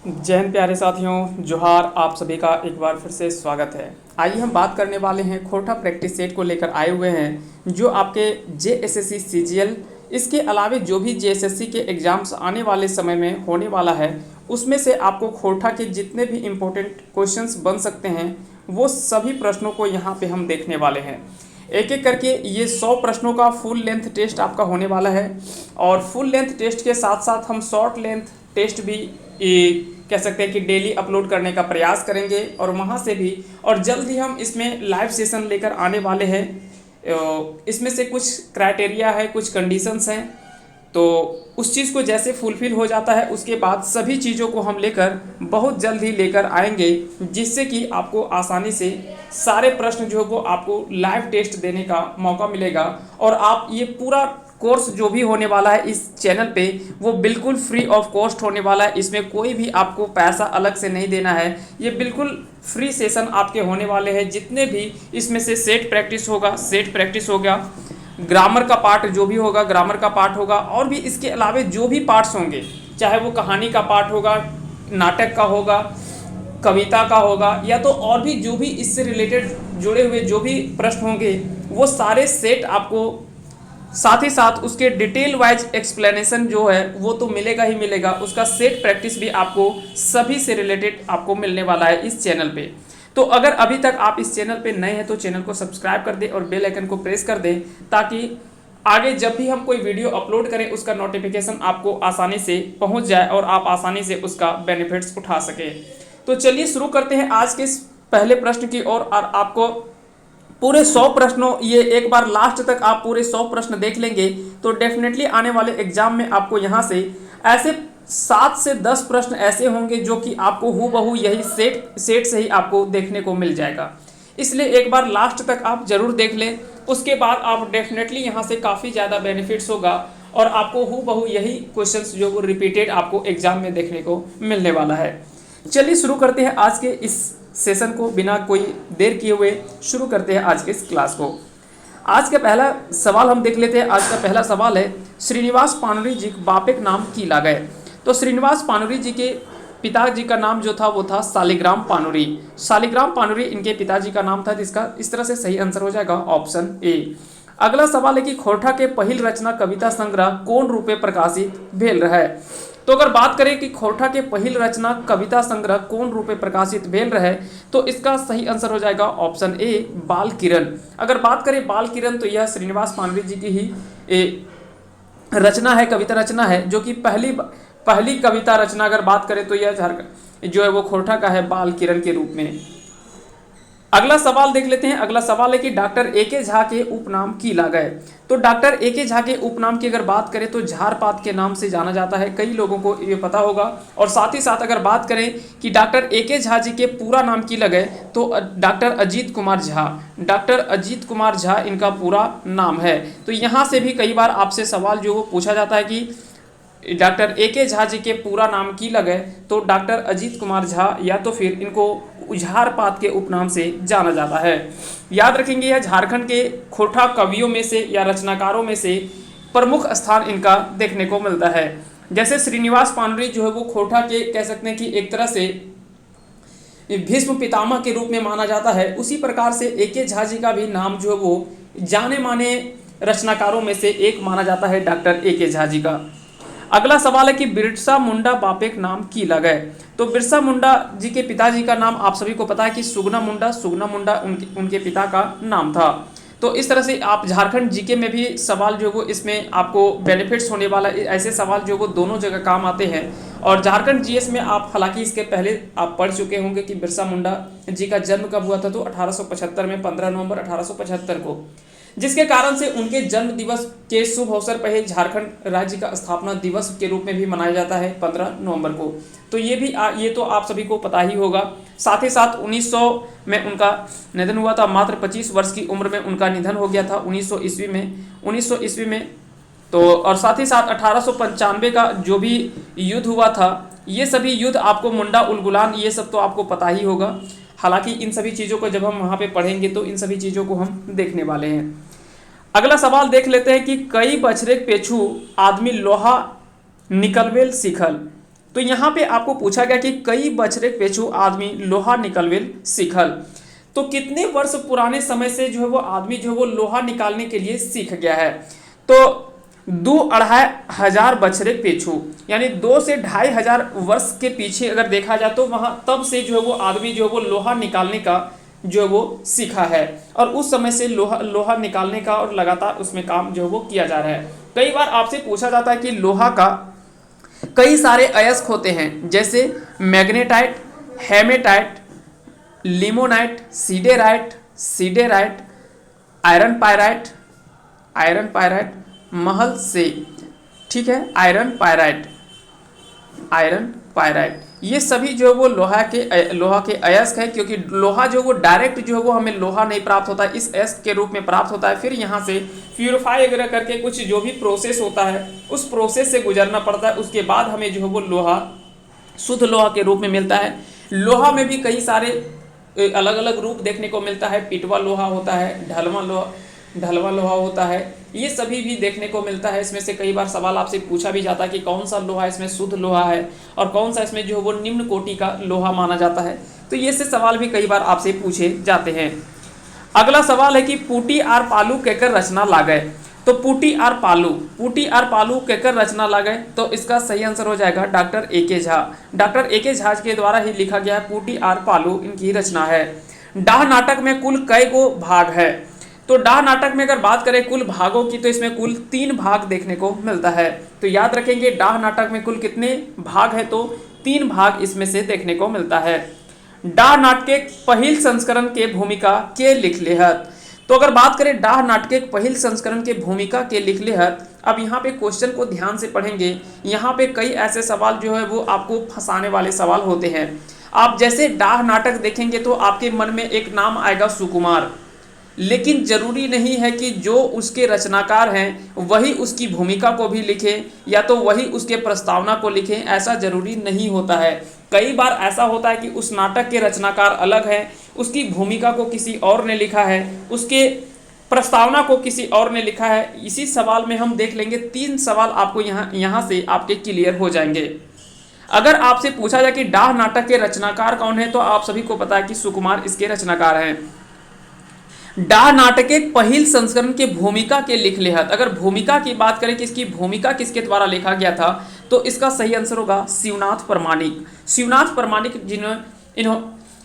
जय हिंद प्यारे साथियों, जोहार। आप सभी का एक बार फिर से स्वागत है। आइए हम बात करने वाले हैं खोरठा प्रैक्टिस सेट को लेकर आए हुए हैं, जो आपके जेएसएससी सीजीएल, इसके अलावे जो भी जेएसएससी के एग्ज़ाम्स आने वाले समय में होने वाला है, उसमें से आपको खोरठा के जितने भी इम्पोर्टेंट क्वेश्चंस बन सकते हैं वो सभी प्रश्नों को यहाँ पे हम देखने वाले हैं। एक एक करके ये 100 प्रश्नों का फुल लेंथ टेस्ट आपका होने वाला है, और फुल लेंथ टेस्ट के साथ साथ हम शॉर्ट लेंथ टेस्ट भी कह सकते हैं कि डेली अपलोड करने का प्रयास करेंगे, और वहाँ से भी और जल्द ही हम इसमें लाइव सेशन लेकर आने वाले हैं। इसमें से कुछ क्राइटेरिया है, कुछ कंडीशंस हैं, तो उस चीज़ को जैसे फुलफिल हो जाता है उसके बाद सभी चीज़ों को हम लेकर बहुत जल्द ही लेकर आएंगे, जिससे कि आपको आसानी से सारे प्रश्न जो वो आपको लाइव टेस्ट देने का मौका मिलेगा। और आप ये पूरा कोर्स जो भी होने वाला है इस चैनल पे वो बिल्कुल फ्री ऑफ कॉस्ट होने वाला है। इसमें कोई भी आपको पैसा अलग से नहीं देना है। ये बिल्कुल फ्री सेशन आपके होने वाले हैं। जितने भी इसमें से सेट प्रैक्टिस होगा, ग्रामर का पार्ट जो भी होगा, ग्रामर का पार्ट होगा, और भी इसके अलावे जो भी पार्ट्स होंगे, चाहे वो कहानी का पार्ट होगा, नाटक का होगा, कविता का होगा, या तो और भी जो भी इससे रिलेटेड जुड़े हुए जो भी प्रश्न होंगे, वो सारे सेट आपको साथ ही साथ उसके डिटेल वाइज एक्सप्लेनेशन जो है वो तो मिलेगा ही मिलेगा। उसका सेट प्रैक्टिस भी आपको सभी से रिलेटेड आपको मिलने वाला है इस चैनल पे। तो अगर अभी तक आप इस चैनल पे नए हैं तो चैनल को सब्सक्राइब कर दें और बेल आइकन को प्रेस कर दें, ताकि आगे जब भी हम कोई वीडियो अपलोड करें उसका नोटिफिकेशन आपको आसानी से पहुंच जाए और आप आसानी से उसका बेनिफिट्स उठा सकें। तो चलिए शुरू करते हैं आज के इस पहले प्रश्न की ओर। और आपको पूरे 100 प्रश्नों, ये एक बार लास्ट तक आप पूरे 100 प्रश्न देख लेंगे तो डेफिनेटली आने वाले एग्जाम में आपको यहाँ से ऐसे 7 से 10 प्रश्न ऐसे होंगे जो कि आपको हूबहू यही सेट से ही आपको देखने को मिल जाएगा। इसलिए एक बार लास्ट तक आप जरूर देख लें, उसके बाद आप डेफिनेटली यहाँ से काफ़ी ज़्यादा बेनिफिट्स होगा और आपको हूबहू यही क्वेश्चंस जो वो रिपीटेड आपको एग्जाम में देखने को मिलने वाला है। चलिए शुरू करते हैं आज के इस सेशन को, बिना कोई देर किए हुए शुरू करते हैं आज के इस क्लास को। आज का पहला सवाल हम देख लेते हैं। आज का पहला सवाल है, श्रीनिवास पानुरी जी बापेक नाम की लागे। तो श्रीनिवास पानुरी जी के पिताजी का नाम जो था वो था शालिग्राम पानुरी। शालिग्राम पानुरी इनके पिताजी का नाम था, जिसका इस तरह से सही आंसर हो जाएगा ऑप्शन ए। अगला सवाल है कि खोरठा के पहिल रचना कविता संग्रह कौन रूपे प्रकाशित भेल रहे। तो अगर बात करें कि खोरठा के पहिल रचना कविता संग्रह कौन रूपे प्रकाशित भेल रहे, तो इसका सही आंसर हो जाएगा ऑप्शन ए, बाल किरण। अगर बात करें बाल किरण तो यह श्रीनिवास पानुरी जी की ही रचना है, कविता रचना है, जो कि पहली कविता रचना अगर बात करें तो यह झारखंड जो है वो खोरठा का है, बाल किरण के रूप में। अगला सवाल देख लेते हैं। अगला सवाल है कि डॉक्टर ए.के. झा के उपनाम की लागे। तो डॉक्टर ए.के. झा के उपनाम की अगर बात करें तो झारपात के नाम से जाना जाता है, कई लोगों को ये पता होगा। और साथ ही साथ अगर बात करें कि डॉक्टर ए.के. झा जी के पूरा नाम की लगे तो डॉक्टर अजीत कुमार झा। डॉक्टर अजीत कुमार झा इनका पूरा नाम है। तो यहाँ से भी कई बार आपसे सवाल जो वो पूछा जाता है कि डॉक्टर ए.के. झा जी के पूरा नाम की लगे, तो डॉक्टर अजीत कुमार झा, या तो फिर इनको झारपात के उपनाम से जाना जाता है। याद रखेंगे यह झारखंड के खोरठा कवियों में से या रचनाकारों में से प्रमुख स्थान इनका देखने को मिलता है। जैसे श्रीनिवास पानुरी जो है वो खोरठा के कह सकते हैं कि एक तरह से भीष्म पितामह के रूप में माना जाता है, उसी प्रकार से ए.के. झा जी का भी नाम जो है वो जाने माने रचनाकारों में से एक माना जाता है, डॉक्टर ए.के. झा जी का। अगला सवाल है कि बिरसा मुंडा बापेक नाम की लगे। तो बिरसा मुंडा जी के पिताजी का नाम आप सभी को पता है कि सुगना मुंडा उनके पिता का नाम था। तो इस तरह से आप झारखंड जीके में भी सवाल जो वो इसमें आपको बेनिफिट्स होने वाला, ऐसे सवाल जो वो दोनों जगह काम आते हैं। और झारखंड जीएस में आप हालांकि इसके पहले आप पढ़ चुके होंगे कि बिरसा मुंडा जी का जन्म कब हुआ था, तो 1875 में 15 नवंबर 1875 को, जिसके कारण से उनके जन्म दिवस के शुभ अवसर पर ही झारखंड राज्य का स्थापना दिवस के रूप में भी मनाया जाता है 15 नवंबर को। तो ये तो आप सभी को पता ही होगा। साथ ही साथ 1900 में उनका निधन हुआ था, मात्र 25 वर्ष की उम्र में उनका निधन हो गया था 1900 ईस्वी में। तो और साथ ही साथ 1895 का जो भी युद्ध हुआ था, ये सभी युद्ध आपको मुंडा उलगुलान ये सब तो आपको पता ही होगा। हालांकि इन सभी चीज़ों को जब हम वहाँ पे पढ़ेंगे तो इन सभी चीज़ों को हम देखने वाले हैं। अगला सवाल देख लेते हैं कि कई बछरे पेछू आदमी लोहा निकलवेल सीखल। तो यहाँ पे आपको पूछा गया कि कई बछड़े पेछू आदमी लोहा निकलवेल सीखल। तो कितने वर्ष पुराने समय से जो है वो आदमी जो है वो लोहा निकालने के लिए सीख गया है? तो 2-2.5 हजार बछड़े पेछू, यानी 2 से 2.5 हजार वर्ष के पीछे अगर देखा जाए तो वहां तब से जो है वो आदमी जो है वो लोहा निकालने का जो है वो सीखा है, और उस समय से लोहा निकालने का और लगातार उसमें काम जो है वो किया जा रहा है। कई बार आपसे पूछा जाता है कि लोहा का कई सारे अयस्क होते हैं, जैसे magnetite, haematite, limonite, siderite, iron pyrite, महल से, ठीक है, आयरन पायराइट, ये सभी जो है वो लोहा के अयस्क है, क्योंकि लोहा जो वो डायरेक्ट जो है वो हमें लोहा नहीं प्राप्त होता है, इस अयस्क के रूप में प्राप्त होता है। फिर यहाँ से प्यूरिफाई वगैरह करके कुछ जो भी प्रोसेस होता है उस प्रोसेस से गुजरना पड़ता है, उसके बाद हमें जो है वो लोहा शुद्ध लोहा के रूप में मिलता है। लोहा में भी कई सारे अलग अलग रूप देखने को मिलता है, पिटवा लोहा होता है, ढलवा लोहा होता है, ये सभी भी देखने को मिलता है। इसमें से कई बार सवाल आपसे पूछा भी जाता है कि कौन सा लोहा इसमें शुद्ध लोहा है और कौन सा इसमें जो है वो निम्न कोटि का लोहा माना जाता है। तो ये से सवाल भी कई बार आपसे पूछे जाते हैं। अगला सवाल है कि पूटी आर पालू केकर रचना लागय। तो पूटी आर पालू केकर रचना लागय, तो इसका सही आंसर हो जाएगा doctor A K. Jha. Doctor A K. Jha के द्वारा ही लिखा गया पूटी आर पालू, इनकी रचना है। डाह नाटक में कुल कई गो भाग है? तो डाह नाटक में अगर बात करें कुल भागों की तो इसमें कुल 3 भाग देखने को मिलता है। तो याद रखेंगे डाह नाटक में कुल कितने भाग है? तो 3 भाग इसमें से देखने को मिलता है। डाह नाटक पहिल संस्करण के भूमिका के लिख लेहत। तो अगर बात करें डाह नाटक पहिल संस्करण के भूमिका के लिख लेहत, अब यहाँ पे क्वेश्चन को ध्यान से पढ़ेंगे, यहाँ पे कई ऐसे सवाल जो है वो आपको फंसाने वाले सवाल होते हैं। आप जैसे डाह नाटक देखेंगे तो आपके मन में एक नाम आएगा सुकुमार, लेकिन जरूरी नहीं है कि जो उसके रचनाकार हैं वही उसकी भूमिका को भी लिखें या तो वही उसके प्रस्तावना को लिखें, ऐसा जरूरी नहीं होता है। कई बार ऐसा होता है कि उस नाटक के रचनाकार अलग हैं, उसकी भूमिका को किसी और ने लिखा है, उसके प्रस्तावना को किसी और ने लिखा है। इसी सवाल में हम देख लेंगे 3 सवाल आपको यहाँ से आपके क्लियर हो जाएंगे। अगर आपसे पूछा जाए कि डाह नाटक के रचनाकार कौन है, तो आप सभी को पता है कि सुकुमार इसके रचनाकार हैं। डाह नाटक पहिल संस्करण के भूमिका के लिख लेहत, अगर भूमिका की बात करें कि इसकी भूमिका किसके द्वारा लिखा गया था, तो इसका सही आंसर होगा शिवनाथ प्रमाणिक। शिवनाथ प्रमाणिक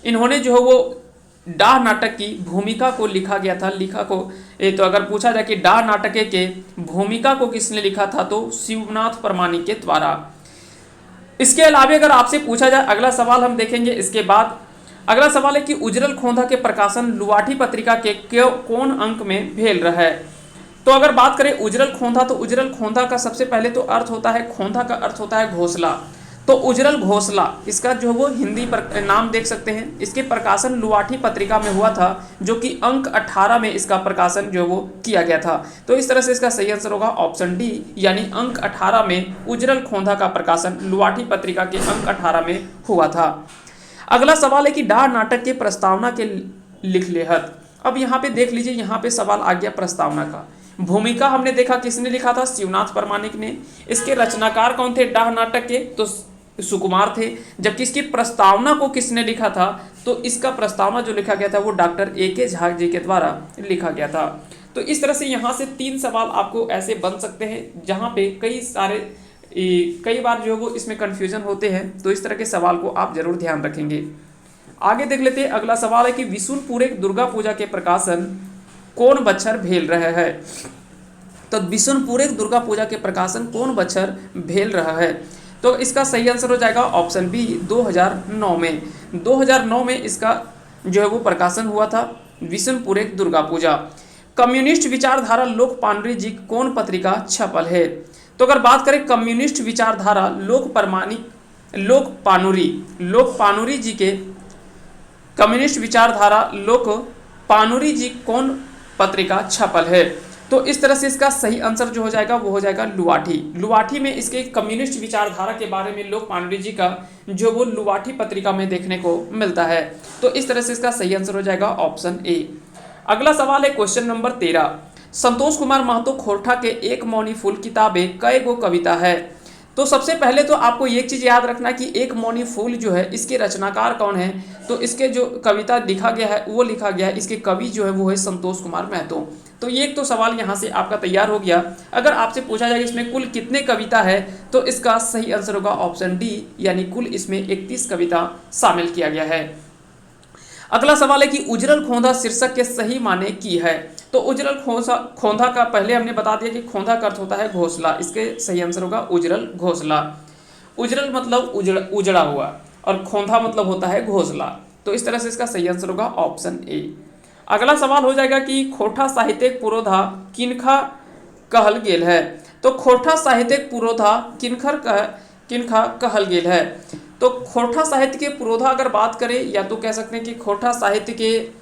इन्होंने जो है वो डाह नाटक की भूमिका को लिखा गया था। तो अगर पूछा जाए कि डाह नाटक के भूमिका को किसने लिखा था, तो शिवनाथ प्रमाणिक के द्वारा। इसके अलावा अगर आपसे पूछा जाए, अगला सवाल हम देखेंगे इसके बाद। अगला सवाल है कि उजरल खोंधा के प्रकाशन लुवाठी पत्रिका के कौन अंक में भेल रहा है? तो अगर बात करें उजरल खोंधा, तो उजरल खोंधा का सबसे पहले तो अर्थ होता है, खोंधा का अर्थ होता है घोंसला। तो उजरल घोंसला इसका जो वो हिंदी पर नाम देख सकते हैं। इसके प्रकाशन लुवाठी पत्रिका में हुआ था, जो कि अंक 18 में इसका प्रकाशन जो वो किया गया था। तो इस तरह से इसका सही आंसर होगा ऑप्शन डी, यानी अंक 18 में उजरल खोंधा का प्रकाशन लुवाठी पत्रिका के अंक 18 में हुआ था। अगला सवाल है कि डाह नाटक के प्रस्तावना के लिख लेहत। अब यहाँ पे देख लीजिए, यहाँ पे सवाल आ गया प्रस्तावना का। भूमिका हमने देखा किसने लिखा था, शिवनाथ प्रमाणिक ने। इसके रचनाकार कौन थे डाह नाटक के, तो सुकुमार थे। जबकि इसकी प्रस्तावना को किसने लिखा था, तो इसका प्रस्तावना जो लिखा गया था वो डॉक्टर ए.के. झा जी के द्वारा लिखा गया था। तो इस तरह से यहाँ से 3 सवाल आपको ऐसे बन सकते हैं, जहाँ पे कई बार जो वो इसमें कन्फ्यूजन होते हैं। तो इस तरह के सवाल को आप जरूर ध्यान रखेंगे। आगे देख लेते हैं। अगला सवाल है कि विशुनपुर दुर्गा पूजा के प्रकाशन कौन बच्छर भेल रहा है? तो विशुनपुर दुर्गा पूजा के प्रकाशन कौन बच्छर भेल रहा है? तो इसका सही आंसर हो जाएगा ऑप्शन बी, 2009 में। 2009 में इसका जो है वो प्रकाशन हुआ था, विशुनपुर दुर्गा पूजा। कम्युनिस्ट विचारधारा लोक पानुरी जी कौन पत्रिका छपल है? तो अगर बात करें कम्युनिस्ट विचारधारा लोक पानुरी जी के कम्युनिस्ट विचारधारा लोक पानुरी जी कौन पत्रिका छपल है? तो इस तरह से इसका सही आंसर जो हो जाएगा वो हो जाएगा लुवाठी में इसके कम्युनिस्ट विचारधारा के बारे में लोक पानुरी जी का जो वो लुवाठी पत्रिका में देखने को मिलता है। तो इस तरह से इसका सही आंसर हो जाएगा ऑप्शन ए। अगला सवाल है क्वेश्चन नंबर 13। संतोष कुमार महतो खोरठा के एक मौनी फूल किताबें कई गो कविता है? तो सबसे पहले तो आपको एक चीज़ याद रखना कि एक मौनी फूल जो है इसके रचनाकार कौन है, तो इसके जो कविता लिखा गया है वो लिखा गया है, इसके कवि जो है वो है संतोष कुमार महतो। तो ये एक तो सवाल यहाँ से आपका तैयार हो गया। अगर आपसे पूछा जाए इसमें कुल कितने कविता है, तो इसका सही आंसर होगा ऑप्शन डी, यानी कुल इसमें 31 कविता शामिल किया गया है। अगला सवाल है कि उजरल खोंधा शीर्षक के सही माने की है। तो उजरल खोंधा का पहले हमने बता दिया कि खोंधा का अर्थ होता है घोंसला, इसके सही आंसर होगा उजरल घोंसला। उजरल मतलब उजड़ा हुआ और खोंधा मतलब होता है घोंसला, तो इस तरह से इसका सही आंसर होगा ऑप्शन ए। अगला सवाल हो जाएगा कि खोटा साहित्यिक पुरोधा किनखा कहल गेल है। तो खोटा साहित्यिक पुरोधा किनखा कहल गेल है। तो खोटा साहित्य के पुरोधा अगर बात करें, या तो कह सकते हैं कि खोटा साहित्य के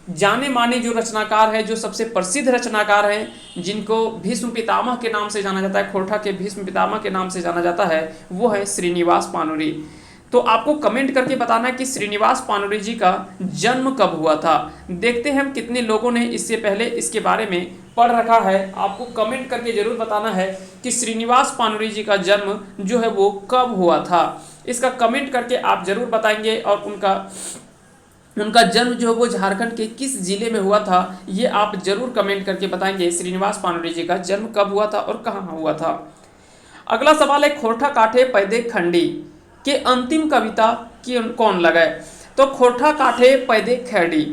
जाने माने जो रचनाकार हैं, जो सबसे प्रसिद्ध रचनाकार हैं, जिनको भीष्म पितामह के नाम से जाना जाता है, खोटा के भीष्म पितामह के नाम से जाना जाता है, वो है श्रीनिवास पानुरी। तो आपको कमेंट करके बताना है कि श्रीनिवास पानुरी जी का जन्म कब हुआ था। देखते हैं हम कितने लोगों ने इससे पहले इसके बारे में पढ़ रखा है। आपको कमेंट करके जरूर बताना है कि श्रीनिवास पानुरी जी का जन्म जो है वो कब हुआ था। इसका कमेंट करके आप जरूर बताएंगे, और उनका जन्म जो है वो झारखंड के किस जिले में हुआ था, ये आप जरूर कमेंट करके बताएंगे श्रीनिवास पानुरी जी का जन्म कब हुआ था और कहाँ हुआ था। अगला सवाल है खोरठा काठे पैदे खंडी के अंतिम कविता कौन लगाए। तो खोरठा काठे पैदे खैडी,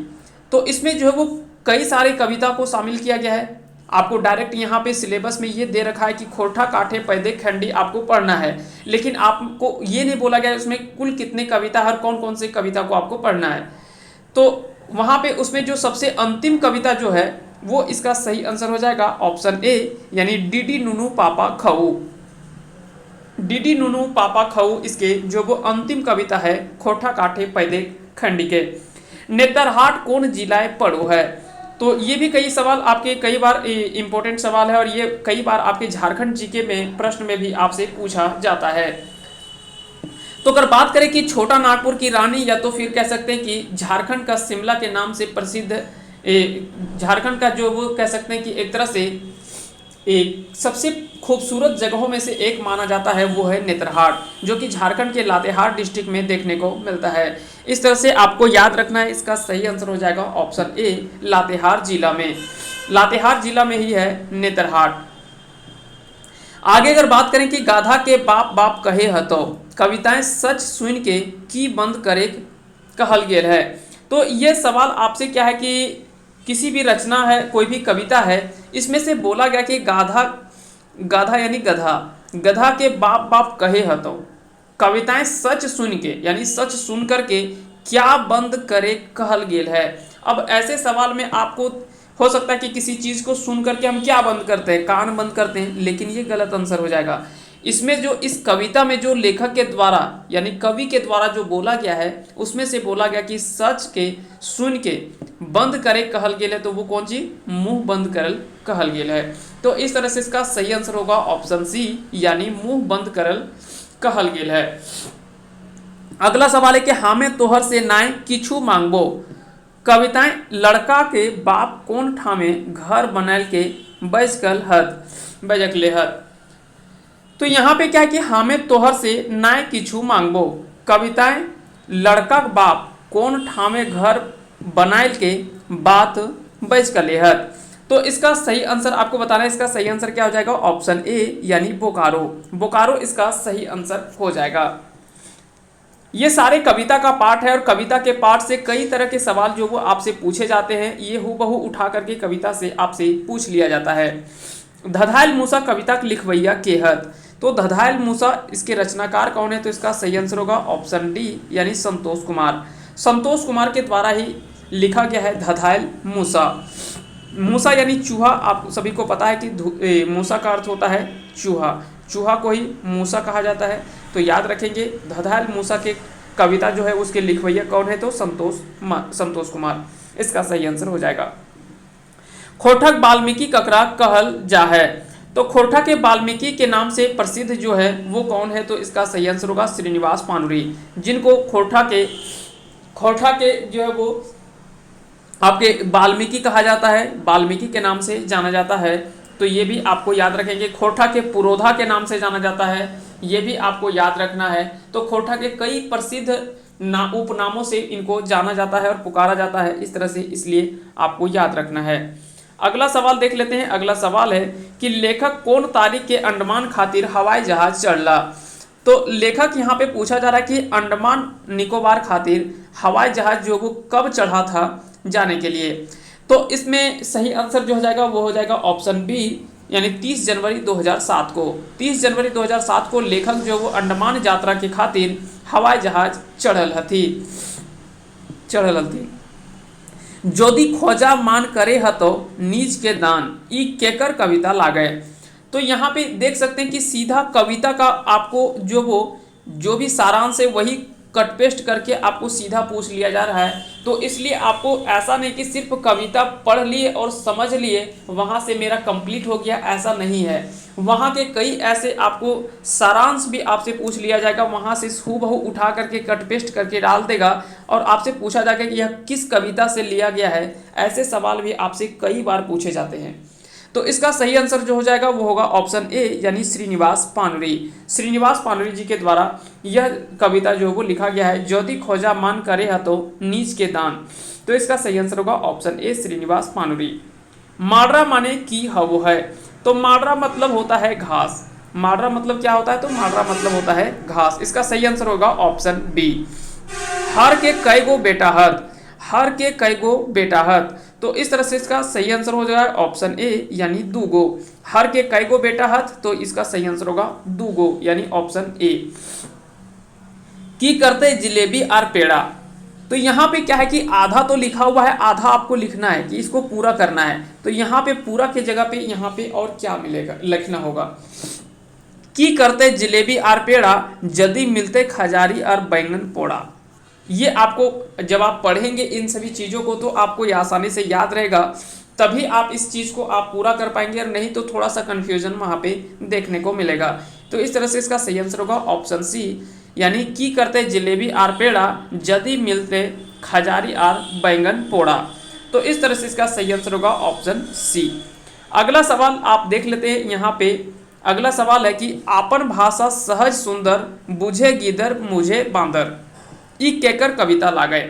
तो इसमें जो है वो कई सारे कविता को शामिल किया गया है। आपको डायरेक्ट यहाँ पे सिलेबस में ये दे रखा है कि खोरठा काठे पैदे खंडी आपको पढ़ना है, लेकिन आपको ये नहीं बोला गया उसमें कुल कितने कविता हर कौन कौन से कविता को आपको पढ़ना है। तो वहाँ पे उसमें जो सबसे अंतिम कविता जो है वो इसका सही आंसर हो जाएगा ऑप्शन ए, यानी डीडी नुनू पापा खऊ। डीडी नुनू पापा खऊ इसके जो वो अंतिम कविता है खोरठा काठे पैदे खंडी के। नेतरहाट कौन जिलाए पड़ो है। तो ये भी कई सवाल आपके कई बार इंपॉर्टेंट सवाल है, और ये कई बार आपके झारखंड जीके में प्रश्न में भी आपसे पूछा जाता है। तो अगर बात करें कि छोटा नागपुर की रानी, या तो फिर कह सकते हैं कि झारखंड का शिमला के नाम से प्रसिद्ध, झारखंड का जो वो कह सकते हैं कि एक तरह से एक सबसे खूबसूरत जगहों में से एक माना जाता है, वो है नेतरहाट, जो कि झारखंड के लातेहार डिस्ट्रिक्ट में देखने को मिलता है। इस तरह से आपको याद रखना है, इसका सही आंसर हो जाएगा ऑप्शन ए, लातेहार जिला में। लातेहार जिला में ही है नेतरहाट। आगे अगर बात करें कि गाधा के बाप बाप कहे हतो कविताएं सच सुन के की बंद करे कहल गेल है। तो ये सवाल आपसे क्या है कि किसी भी रचना है, कोई भी कविता है, इसमें से बोला गया कि गाधा यानी गधा के बाप बाप कहे हतो कविताएं सच सुन के, यानी सच सुन करके क्या बंद करे कहल गेल है। अब ऐसे सवाल में आपको हो सकता है कि किसी चीज़ को सुन करके हम क्या बंद करते हैं, कान बंद करते हैं, लेकिन ये गलत आंसर हो जाएगा। इसमें जो इस कविता में जो लेखक के द्वारा यानी कवि के द्वारा जो बोला गया है, उसमें से बोला गया कि सच के सुन के बंद करे कहल गेल है, तो वो कौन सी मुंह बंद करल कहल गेल है। तो इस तरह से इसका सही आंसर होगा ऑप्शन सी, यानी मुंह बंद करल कहल गेल है। अगला सवाल है कि हामे तोहर से नाय किछु मांगबो कविताएं लड़का के बाप कोन ठामे घर बनल के बजकले हत। तो यहाँ पे क्या है कि हामे तोहर से नाय किछु मांगबो कविताएं लड़का के बाप कोन ठामे घर बनायल के बात बजकले हत। तो इसका सही आंसर आपको बताना है, इसका सही आंसर क्या हो जाएगा ऑप्शन ए, यानी बोकारो। बोकारो इसका सही आंसर हो जाएगा। ये सारे कविता का पाठ है, और कविता के पाठ से कई तरह के सवाल जो वो आपसे पूछे जाते हैं, ये हूबहू उठा करके कविता से आपसे पूछ लिया जाता है। धधायल मूसा कविता लिखवैया केहत। तो धधायल मूसा इसके रचनाकार कौन है, तो इसका सही आंसर होगा ऑप्शन डी, यानी संतोष कुमार। संतोष कुमार के द्वारा ही लिखा गया है धधायल मूसा। मूसा यानी चूहा, आप सभी को पता है कि मूसा का अर्थ होता है चूहा, चूहा को ही मूसा कहा जाता है। तो याद रखेंगे धधायल मूसा के कविता जो है उसके लिखवैया कौन है, तो संतोष कुमार इसका सही आंसर हो जाएगा। खोरठक वाल्मीकि ककरा कहल जा है। तो खोरठा के वाल्मीकि के नाम से प्रसिद्ध जो है वो कौन है, तो इसका सही आंसर होगा श्रीनिवास पानुरी, जिनको खोरठा के जो है वो आपके वाल्मीकि कहा जाता है, वाल्मीकि के नाम से जाना जाता है। तो ये भी आपको याद रखेंगे। खोरठा के पुरोधा के नाम से जाना जाता है, ये भी आपको याद रखना है। तो खोरठा के कई प्रसिद्ध उपनामों से इनको जाना जाता है और पुकारा जाता है इस तरह से, इसलिए आपको याद रखना है। अगला सवाल देख लेते हैं। अगला सवाल है कि लेखक कौन तारीख के अंडमान खातिर हवाई जहाज चढ़ला। तो लेखक यहाँ पे पूछा जा रहा है कि अंडमान निकोबार खातिर हवाई जहाज जो वो कब चढ़ा था जाने के लिए। तो इसमें सही आंसर जो हो जाएगा वो हो जाएगा ऑप्शन बी, यानी 30 जनवरी 2007 को। 30 जनवरी 2007 को लेखक जो वो अंडमान यात्रा के खातिर हवाई जहाज चढ़ल हथी। जोदी खोजा मान करे हतो नीच के दान, ई केकर कविता लागे। तो यहाँ पे देख सकते हैं कि सीधा कविता का आपको जो भी सारांश है वही कट पेस्ट करके आपको सीधा पूछ लिया जा रहा है। तो इसलिए आपको ऐसा नहीं कि सिर्फ कविता पढ़ लिए और समझ लिए वहाँ से मेरा कंप्लीट हो गया, ऐसा नहीं है। वहाँ के कई ऐसे आपको सारांश भी आपसे पूछ लिया जाएगा, वहाँ से हूबहू उठा करके कट पेस्ट करके डाल देगा और आपसे पूछा जाएगा कि यह किस कविता से लिया गया है। ऐसे सवाल भी आपसे कई बार पूछे जाते हैं। तो इसका सही आंसर जो हो जाएगा वो होगा ऑप्शन ए, यानी श्रीनिवास पानुरी। श्रीनिवास पानुरी जी के द्वारा यह कविता जो वो लिखा गया है, ज्योति खोजा मान करे हतो नीच के दान। तो इसका सही आंसर होगा ऑप्शन ए, श्रीनिवास पानुरी। माडरा माने की हवो है। तो माडरा मतलब होता है घास। माडरा मतलब क्या होता है? तो माडरा मतलब होता है घास। इसका सही आंसर होगा ऑप्शन बी। हर के कई गो बेटा हत। हर के कई गो बेटा हत। तो इस तरह से इसका सही आंसर हो जाएगा ऑप्शन ए, यानी दूगो। हर के कई गो बेटा हत, तो इसका सही आंसर होगा दूगो, यानी ऑप्शन ए। की करते जिलेबी आर पेड़ा। तो यहाँ पे क्या है कि आधा तो लिखा हुआ है, आधा आपको लिखना है कि इसको पूरा करना है। तो यहाँ पे पूरा की जगह पे यहाँ पे और क्या मिलेगा, लिखना होगा की करते जिलेबी आर पेड़ा, जदी मिलते खजारी और बैंगन पोड़ा। ये आपको जब आप पढ़ेंगे इन सभी चीज़ों को तो आपको ये आसानी से याद रहेगा, तभी आप इस चीज़ को आप पूरा कर पाएंगे, और नहीं तो थोड़ा सा कन्फ्यूजन वहाँ पे देखने को मिलेगा। तो इस तरह से इसका सही आंसर होगा ऑप्शन सी, यानी की करते जिलेबी आर पेड़ा, जदी मिलते खजारी आर बैंगन पोड़ा। तो इस तरह से इसका सही आंसर होगा ऑप्शन सी। अगला सवाल आप देख लेते हैं। यहाँ पे अगला सवाल है कि आपन भाषा सहज सुंदर, बुझे गीदर मुझे बांदर, ई केकर कविता लागे।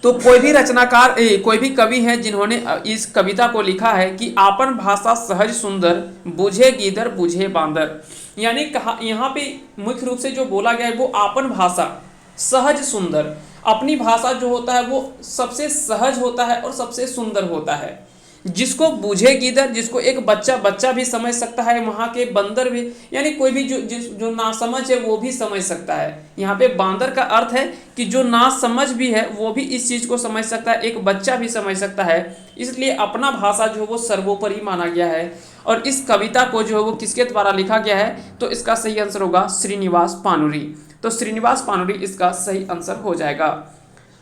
तो कोई भी रचनाकार कोई भी कवि है जिन्होंने इस कविता को लिखा है कि आपन भाषा सहज सुंदर, बुझे गीदर बुझे बांदर। यानी कहा यहाँ पे मुख्य रूप से जो बोला गया है वो आपन भाषा सहज सुंदर। अपनी भाषा जो होता है वो सबसे सहज होता है और सबसे सुंदर होता है। जिसको बुझे गीदर, जिसको एक बच्चा भी समझ सकता है, वहाँ के बंदर भी, यानी कोई भी जो नासमझ है वो भी समझ सकता है। यहाँ पे बांदर का अर्थ है कि जो नासमझ भी है वो भी इस चीज़ को समझ सकता है, एक बच्चा भी समझ सकता है। इसलिए अपना भाषा जो है वो सर्वोपरि माना गया है। और इस कविता को जो है वो किसके द्वारा लिखा गया है? तो इसका सही आंसर होगा श्रीनिवास पानुरी। तो श्रीनिवास पानुरी इसका सही आंसर हो जाएगा।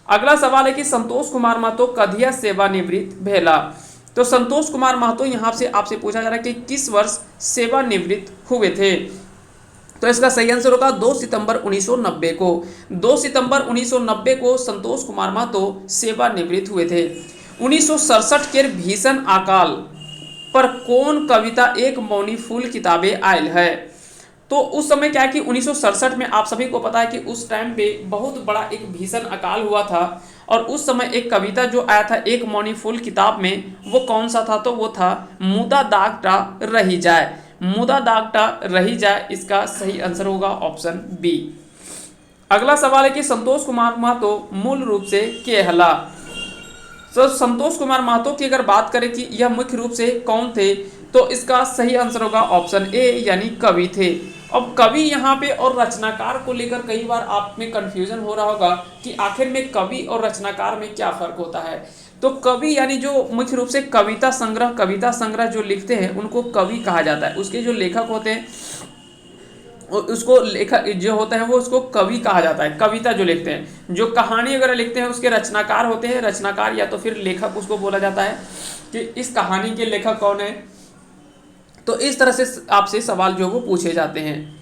अगला सवाल है कि संतोष कुमार महतो कधिया सेवानिवृत्त भेला। तो संतोष कुमार महतो यहाँ से आपसे पूछा जा रहा है कि किस वर्ष सेवानिवृत्त हुए थे? तो इसका सही आंसर होगा 2 सितंबर 1990 को। 2 सितंबर 1990 को संतोष कुमार महतो सेवानिवृत्त हुए थे। 1967 के भीषण अकाल पर कौन कविता एक मौनी फूल किताबें आयल है? तो उस समय क्या है कि 1967 में आप सभी को पता है कि उस टाइम पे बहुत बड़ा एक भीषण अकाल हुआ था, और उस समय एक कविता जो आया था एक मौनी फूल किताब में, वो कौन सा था? तो वो था मुदा दागटा रही जाए। मुदा दागटा रही जाए, इसका सही आंसर होगा ऑप्शन बी। अगला सवाल है कि संतोष कुमार महतो मूल रूप से के हला। तो संतोष कुमार महतो की अगर बात करें कि यह मुख्य रूप से कौन थे, तो इसका सही आंसर होगा ऑप्शन ए, यानी कवि थे। अब कवि यहाँ पे और रचनाकार को लेकर कई बार आप में कंफ्यूजन हो रहा होगा कि आखिर में कवि और रचनाकार में क्या फर्क होता है। तो कवि यानी जो मुख्य रूप से कविता संग्रह जो लिखते हैं उनको कवि कहा जाता है। उसके जो लेखक होते हैं उसको लेखक जो होते हैं वो उसको कवि कहा जाता है। कविता जो लिखते हैं, जो कहानी वगैरह लिखते हैं उसके रचनाकार होते हैं। रचनाकार या तो फिर लेखक उसको बोला जाता है कि इस कहानी के लेखक कौन है। तो इस तरह से आपसे सवाल जो वो पूछे जाते हैं।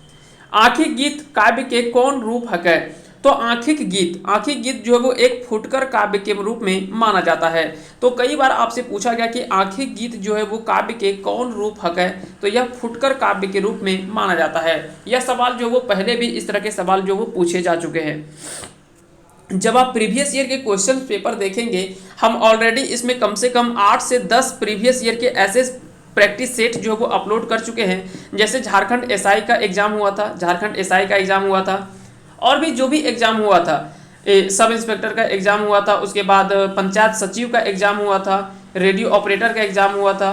आखिर गीत काव्य के कौन रूप हकै? तो आंखिक गीत जो है वो एक फुटकर काव्य के रूप में माना जाता है। तो कई बार आपसे पूछा गया कि आंखिक गीत जो है वो काव्य के कौन रूप हक है, तो यह फुटकर काव्य के रूप में माना जाता है। यह सवाल जो वो पहले भी इस तरह के सवाल जो वो पूछे जा चुके हैं। जब आप प्रीवियस ईयर के क्वेश्चन पेपर देखेंगे, हम ऑलरेडी इसमें कम से कम 8 से 10 प्रीवियस ईयर के ऐसे प्रैक्टिस सेट जो वो अपलोड कर चुके हैं। जैसे झारखंड एसआई का एग्जाम हुआ था, झारखंड एसआई का एग्जाम हुआ था, और भी जो भी एग्जाम हुआ था, सब इंस्पेक्टर का एग्जाम हुआ था, उसके बाद पंचायत सचिव का एग्जाम हुआ था, रेडियो ऑपरेटर का एग्जाम हुआ था,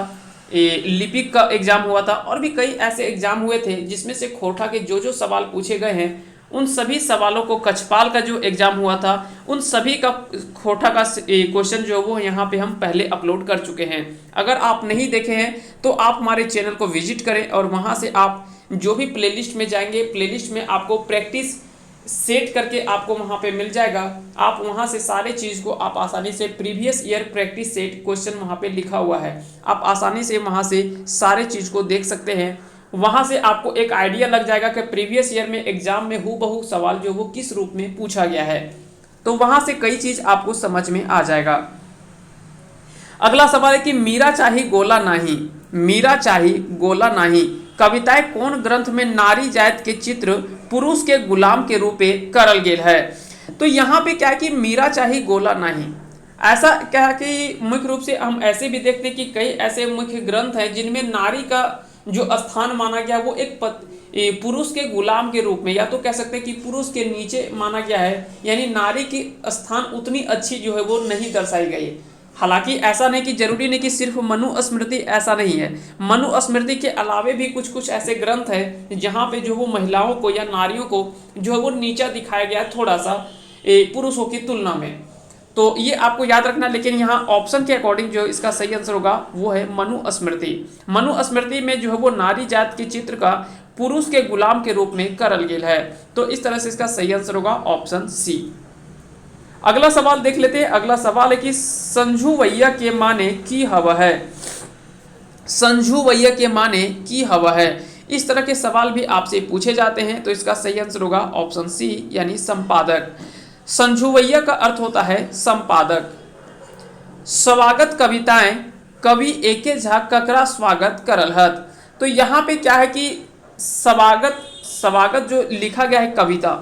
लिपिक का एग्जाम हुआ था, और भी कई ऐसे एग्जाम हुए थे जिसमें से खोटा के जो जो सवाल पूछे गए हैं उन सभी सवालों को, कछपाल का जो एग्जाम हुआ था उन सभी का खोटा का क्वेश्चन जो वो यहाँ पे हम पहले अपलोड कर चुके हैं। अगर आप नहीं देखे हैं तो आप हमारे चैनल को विजिट करें और वहाँ से आप जो भी प्लेलिस्ट में जाएंगे, प्लेलिस्ट में आपको प्रैक्टिस सेट करके आपको वहाँ पे मिल जाएगा। आप वहाँ से सारे चीज़ को आप आसानी से, previous year practice set question वहाँ पे लिखा हुआ है, आप आसानी से वहाँ से सारे चीज़ को देख सकते हैं। वहाँ से आपको एक आइडिया लग जाएगा कि प्रीवियस ईयर में एग्जाम में हूबहू सवाल जो वो किस रूप में पूछा गया है, तो वहाँ से कई चीज़ आपको समझ में आ जाएगा। अगला सवाल है कि मीरा चाही गोला नाही, मीरा चाही गोला नाही कविताएं कौन ग्रंथ में नारी जात के चित्र पुरुष के गुलाम के रूपे करल गेल है। तो यहाँ पे क्या है कि मीरा चाही गोला नहीं, ऐसा क्या है कि मुख्य रूप से हम ऐसे भी देखते हैं कि कई ऐसे मुख्य ग्रंथ हैं जिनमें नारी का जो स्थान माना गया वो एक पुरुष के गुलाम के रूप में, या तो कह सकते हैं कि पुरुष के नीचे माना गया है, यानी नारी की स्थान उतनी अच्छी जो है वो नहीं दर्शाई गई। हालांकि ऐसा नहीं कि जरूरी नहीं कि सिर्फ मनुस्मृति, ऐसा नहीं है, मनुस्मृति के अलावे भी कुछ कुछ ऐसे ग्रंथ हैं जहाँ पे जो वो महिलाओं को या नारियों को जो है वो नीचा दिखाया गया है थोड़ा सा पुरुषों की तुलना में। तो ये आपको याद रखना, लेकिन यहाँ ऑप्शन के अकॉर्डिंग जो इसका सही आंसर होगा वो है मनुस्मृति। मनुस्मृति में जो है वो नारी जात के चित्र का पुरुष के गुलाम के रूप में करल गेल है। तो इस तरह से इसका सही आंसर होगा ऑप्शन सी। अगला सवाल देख लेते हैं। अगला सवाल है कि संझुवैया के माने की हवा है, संझुवैया के माने की हवा है। इस तरह के सवाल भी आपसे पूछे जाते हैं, तो इसका सही आंसर होगा ऑप्शन सी यानी संपादक। संझुवैया का अर्थ होता है संपादक। स्वागत कविताएं कवि एके झा ककरा स्वागत करल हत। तो यहाँ पे क्या है कि स्वागत जो लिखा गया है कविता,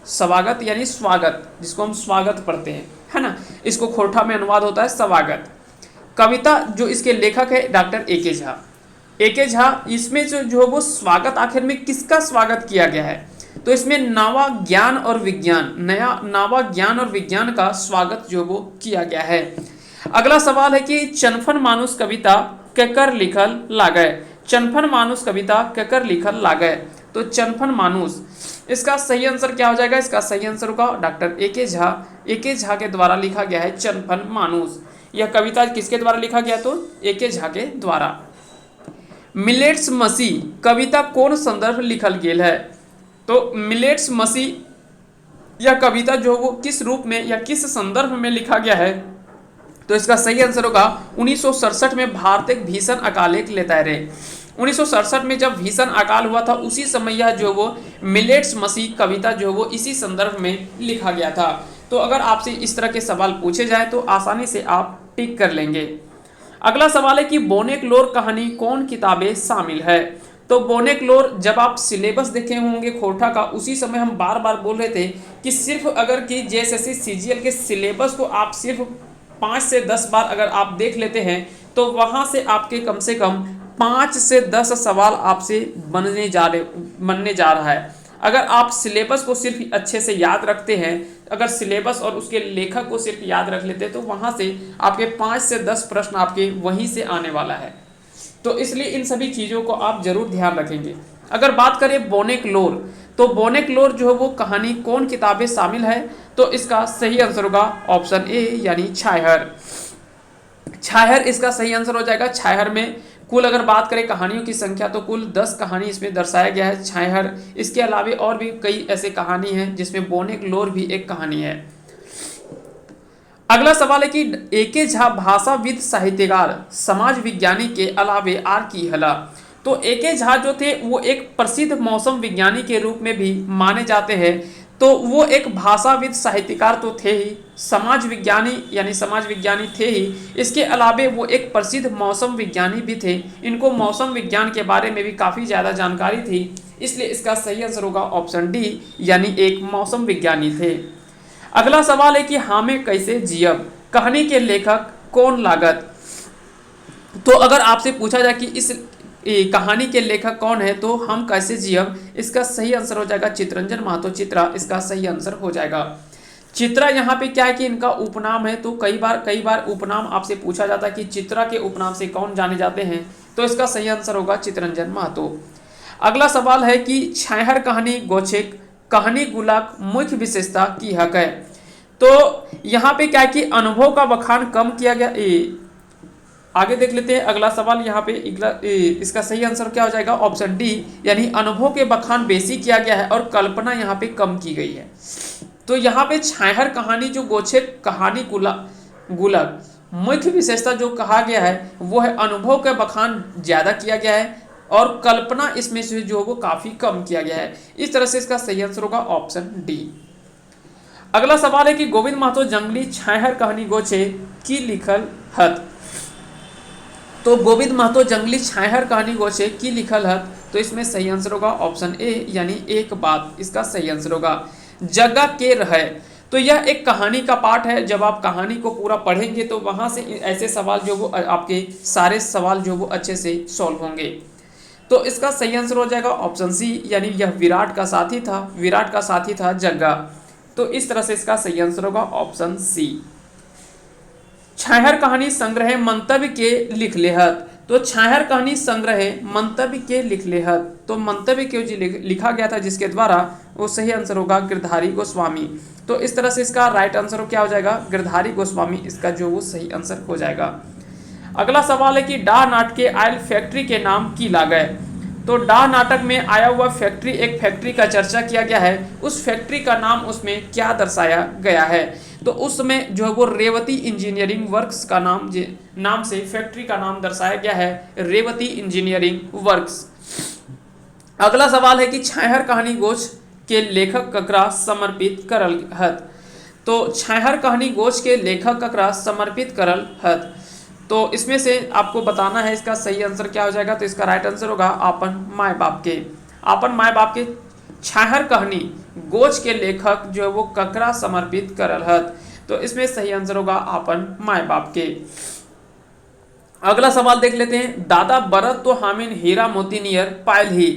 स्वागत यानी स्वागत, जिसको हम स्वागत पढ़ते हैं, है ना, इसको खोरठा में अनुवाद होता है स्वागत। कविता जो इसके लेखक है डॉक्टर एके झा, एके झा। इसमें जो वो स्वागत आखिर में किसका स्वागत किया गया है, तो इसमें नावा ज्ञान और विज्ञान, नया नावा ज्ञान और विज्ञान का स्वागत जो वो किया गया है। अगला सवाल है कि चनफन मानुस कविता केकर लिखल लागय, चनफन मानुस कविता केकर लिखल लागय। तो चनफन मानुस, इसका सही आंसर क्या हो जाएगा, इसका सही आंसर होगा डॉक्टर एके झा, एके झा के द्वारा लिखा गया है चनफन मानुस। यह कविता किसके द्वारा लिखा गया, तो एके झा के द्वारा। मिलेट्स मसी कविता कौन संदर्भ लिखल गेल है। तो मिलेट्स मसी यह कविता जो वो किस रूप में या किस संदर्भ में लिखा गया है, तो इसका सही आंसर होगा 1967 में भारत एक भीषण अकाल एक लेता रहे। 1967 में जब भीषण अकाल हुआ था उसी समय यह जो वो मिलेट्स मसी कविता जो वो इसी संदर्भ में लिखा गया था। तो अगर आपसे इस तरह के सवाल पूछे जाए तो आसानी से आप टिक कर लेंगे। अगला सवाल है कि बोनेक्लोर कहानी कौन किताबें शामिल है। तो बोनेक्लोर जब आप सिलेबस देखे होंगे खोरठा का, उसी समय हम बार बार बोल रहे थे कि सिर्फ अगर कि जेएसएससी सीजीएल के सिलेबस को आप सिर्फ 5 से 10 बार अगर आप देख लेते हैं तो वहाँ से आपके कम से कम 5 से 10 सवाल आपसे बनने जा रहा है। अगर आप सिलेबस को सिर्फ अच्छे से याद रखते हैं, अगर सिलेबस और उसके लेखक को सिर्फ याद रख लेते हैं तो वहाँ से आपके 5 से 10 प्रश्न आपके वहीं से आने वाला है। तो इसलिए इन सभी चीज़ों को आप जरूर ध्यान रखेंगे। अगर बात करें बोनेक्लोर, तो बोनेक्लोर जो है वो कहानी कौन किताबें शामिल है, तो इसका सही आंसर होगा ऑप्शन ए यानी छायर। छायर इसका सही आंसर हो जाएगा। छायर में कुल अगर बात करें कहानियों की संख्या तो कुल 10 कहानी इसमें दर्शाया गया है छायर। इसके अलावा और भी कई ऐसे कहानी हैं जिसमें बोनेक्लोर भी एक कहानी है। अगला सवाल है कि एके झा भाषाविद साहित्यकार समाज विज्ञानी के अलावे आर की हला। तो एके झा जो थे वो एक प्रसिद्ध मौसम विज्ञानी के रूप में भी माने जाते हैं। तो वो एक भाषाविद साहित्यकार तो थे ही, समाज विज्ञानी यानी समाज विज्ञानी थे ही, इसके अलावे वो एक प्रसिद्ध मौसम विज्ञानी भी थे। इनको मौसम विज्ञान के बारे में भी काफ़ी ज़्यादा जानकारी थी, इसलिए इसका सही आंसर होगा ऑप्शन डी, यानी एक मौसम विज्ञानी थे। अगला सवाल है कि हामे कैसे जियब कहानी के लेखक कौन लागत। तो अगर आपसे पूछा जाए कि इस कहानी के लेखक कौन है, तो हम कैसे जियब, इसका सही आंसर हो जाएगा चितरंजन महतो। चित्रा इसका सही आंसर हो जाएगा। चित्रा यहाँ पे क्या है कि इनका उपनाम है, तो कई बार उपनाम आपसे पूछा जाता है कि चित्रा के उपनाम से कौन जाने जाते हैं, तो इसका सही आंसर होगा चितरंजन महतो। अगला सवाल है कि छाहर कहानी गोछेक कहानी गुलाक मुख्य विशेषता की हक है। तो यहाँ पे क्या है कि अनुभव का बखान कम किया गया। आगे देख लेते हैं अगला सवाल। यहाँ पे इसका सही आंसर क्या हो जाएगा, ऑप्शन डी, यानी अनुभव के बखान बेसी किया गया है और कल्पना यहाँ पे कम की गई है। तो यहाँ पे छाहर कहानी जो गोछे कहानी गुलक मुख्य विशेषता जो कहा गया है वो है अनुभव का बखान ज्यादा किया गया है और कल्पना इसमें से जो वो काफी कम किया गया है। इस तरह से इसका सही आंसर होगा ऑप्शन डी। अगला सवाल है कि गोविंद महतो जंगली छाहर कहानी गोछे की लिखल हत। तो गोविंद महतो जंगली छाहर कहानी गोछे की लिखल हत, तो इसमें सही आंसर होगा ऑप्शन ए, यानी एक बात इसका सही आंसर होगा। जगह के रहे, तो यह एक कहानी का पाठ है। जब आप कहानी को पूरा पढ़ेंगे तो वहां से ऐसे सवाल जो वो आपके सारे सवाल जो वो अच्छे से सॉल्व होंगे। तो इसका सही आंसर हो जाएगा ऑप्शन सी, यानी यह विराट का साथी था जग्गा। तो इस तरह से इसका सही आंसर होगा ऑप्शन सी। छाहर कहानी संग्रह मंतव्य के लिख लेहत। तो छाहर कहानी संग्रह मंतव्य के लिख लेहत, तो मंतव्य क्यों लिखा गया था जिसके द्वारा, वो सही आंसर होगा गिरधारी गोस्वामी। तो इस तरह से इसका राइट आंसर क्या हो जाएगा, गिरधारी गोस्वामी इसका जो वो सही आंसर हो जाएगा। अगला सवाल है कि डा नाटक के आयल फैक्ट्री के नाम की लागय। तो डा नाटक में आया हुआ फैक्ट्री, एक फैक्ट्री का चर्चा किया गया है, उस फैक्ट्री का नाम उसमें क्या दर्शाया गया है। तो उस समय जो है वो रेवती इंजीनियरिंग वर्क्स का नाम से फैक्ट्री का नाम दर्शाया गया है, रेवती इंजीनियरिंग वर्क्स। अगला सवाल है कि छाहर कहानी गोछ के लेखक ककरा समर्पित करल हत। तो छाहर कहानी गोछ के लेखक ककरा समर्पित करल हत, तो इसमें से आपको बताना है इसका सही आंसर क्या हो जाएगा। तो इसका राइट आंसर होगा आपन माय बाप के छाहर कहानी गोछ के लेखक जो है वो ककरा समर्पित करल हत, तो इसमें सही आंसर होगा आपन माय बाप के। अगला सवाल देख लेते हैं। दादा बरत तो हामिन हीरा मोती नियर पायल ही,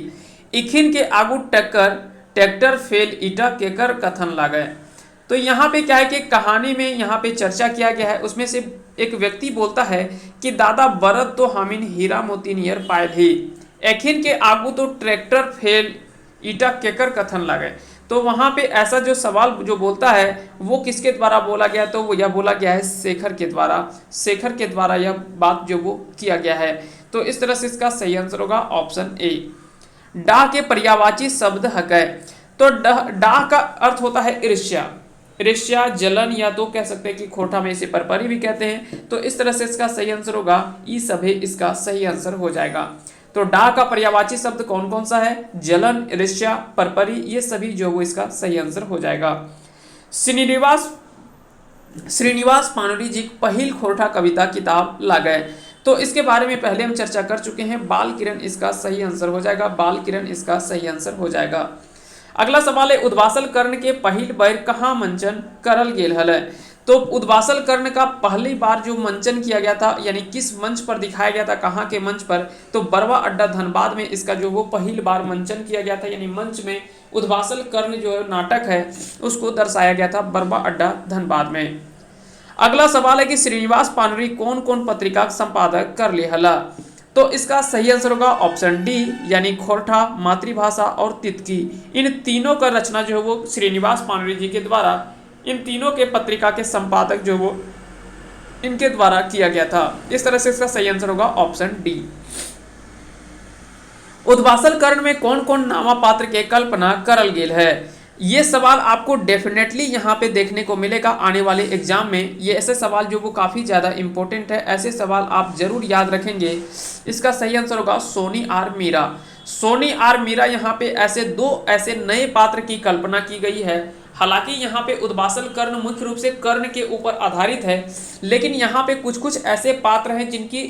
इखिन के आगू ट्रैक्टर फेल ईटा केकर कथन लागय। तो यहाँ पे क्या है कि कहानी में यहाँ पे चर्चा किया गया है, उसमें से एक व्यक्ति बोलता है कि दादा बरत तो हामिन हीरा मोती नियर पायल ही, एखिन के आगू तो ट्रैक्टर फेल ईटा केकर कथन लागय। तो वहाँ पे ऐसा जो सवाल जो बोलता है वो किसके द्वारा बोला गया, तो वो यह बोला गया है शेखर के द्वारा यह बात जो वो किया गया है। तो इस तरह से इसका सही आंसर होगा ऑप्शन ए। डा के पर्यायवाची शब्द हकै। तो डा का अर्थ होता है ईर्ष्या, जलन, या तो कह सकते हैं कि खोटा में इसे परपरी भी कहते हैं। तो इस तरह से इसका सही आंसर होगा ई सभे, इसका सही आंसर हो जाएगा। तो डा का पर्यायवाची शब्द कौन कौन सा है, जलन, ईर्ष्या, परपरी, ये सभी जो वो इसका सही आंसर हो जाएगा। श्रीनिवास पानुरी जी पहिल खोरठा कविता किताब लागय। तो इसके बारे में पहले हम चर्चा कर चुके हैं, बाल किरण इसका सही आंसर हो जाएगा, बाल किरण इसका सही आंसर हो जाएगा। अगला सवाल है उद्वासल कर्ण के पहिल बार कहाँ मंचन करल गेल हल। तो उद्वासल कर्ण का पहली बार जो मंचन किया गया था, यानी किस मंच पर दिखाया गया था, कहाँ के मंच पर, तो बरवा अड्डा धनबाद में इसका जो वो पहली बार मंचन किया गया था, यानी मंच में उद्वासल कर्ण जो नाटक है उसको दर्शाया गया था बरवा अड्डा धनबाद में। अगला सवाल है कि श्रीनिवास पानुरी कौन कौन पत्रिका संपादक कर ले हला। तो इसका सही आंसर होगा ऑप्शन डी, यानी खोरठा, मातृभाषा और तितकी। इन तीनों का रचना जो है वो श्रीनिवास पानुरी जी के द्वारा, इन तीनों के पत्रिका के संपादक जो वो इनके द्वारा किया गया था। इस तरह से इसका सही आंसर होगा ऑप्शन डी। उद्वासल कर्ण में कौन कौन नामा पात्र के कल्पना करल गेल है। ये सवाल आपको डेफिनेटली यहाँ पे देखने को मिलेगा आने वाले एग्जाम में। ये ऐसे सवाल जो वो काफ़ी ज़्यादा इंपॉर्टेंट है, ऐसे सवाल आप जरूर याद रखेंगे। इसका सही आंसर होगा सोनी आर मीरा। सोनी और मीरा यहाँ पे ऐसे दो ऐसे नए पात्र की कल्पना की गई है। हालांकि यहाँ पे उद्वासल कर्ण मुख्य रूप से कर्ण के ऊपर आधारित है, लेकिन यहाँ पे कुछ कुछ ऐसे पात्र हैं जिनकी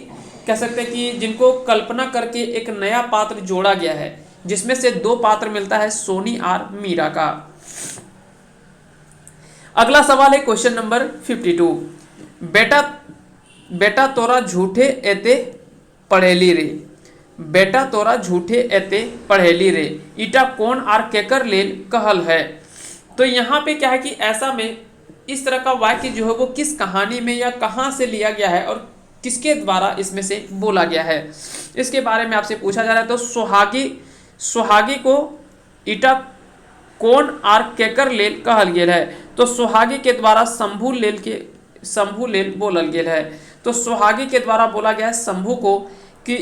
कह सकते हैं कि जिनको कल्पना करके एक नया पात्र जोड़ा गया है, जिसमें से दो पात्र मिलता है सोनी और मीरा का। अगला सवाल है क्वेश्चन नंबर 52। बेटा बेटा तोरा झूठे एते पढ़ेली रे, बेटा तोरा झूठे एते पढ़ेली रे, ईटा कौन आर केकर लेल कहल है। तो यहाँ पे क्या है कि ऐसा में इस तरह का वाक्य जो है वो किस कहानी में या कहाँ से लिया गया है और किसके द्वारा इसमें से बोला गया है, इसके बारे में आपसे पूछा जा रहा है। तो सुहागी को ईटा कौन आर केकर लेल कहल गेल है। तो सुहागी के द्वारा शंभू लेल बोलल गेल है। तो सुहागी के द्वारा बोला गया है शंभू को कि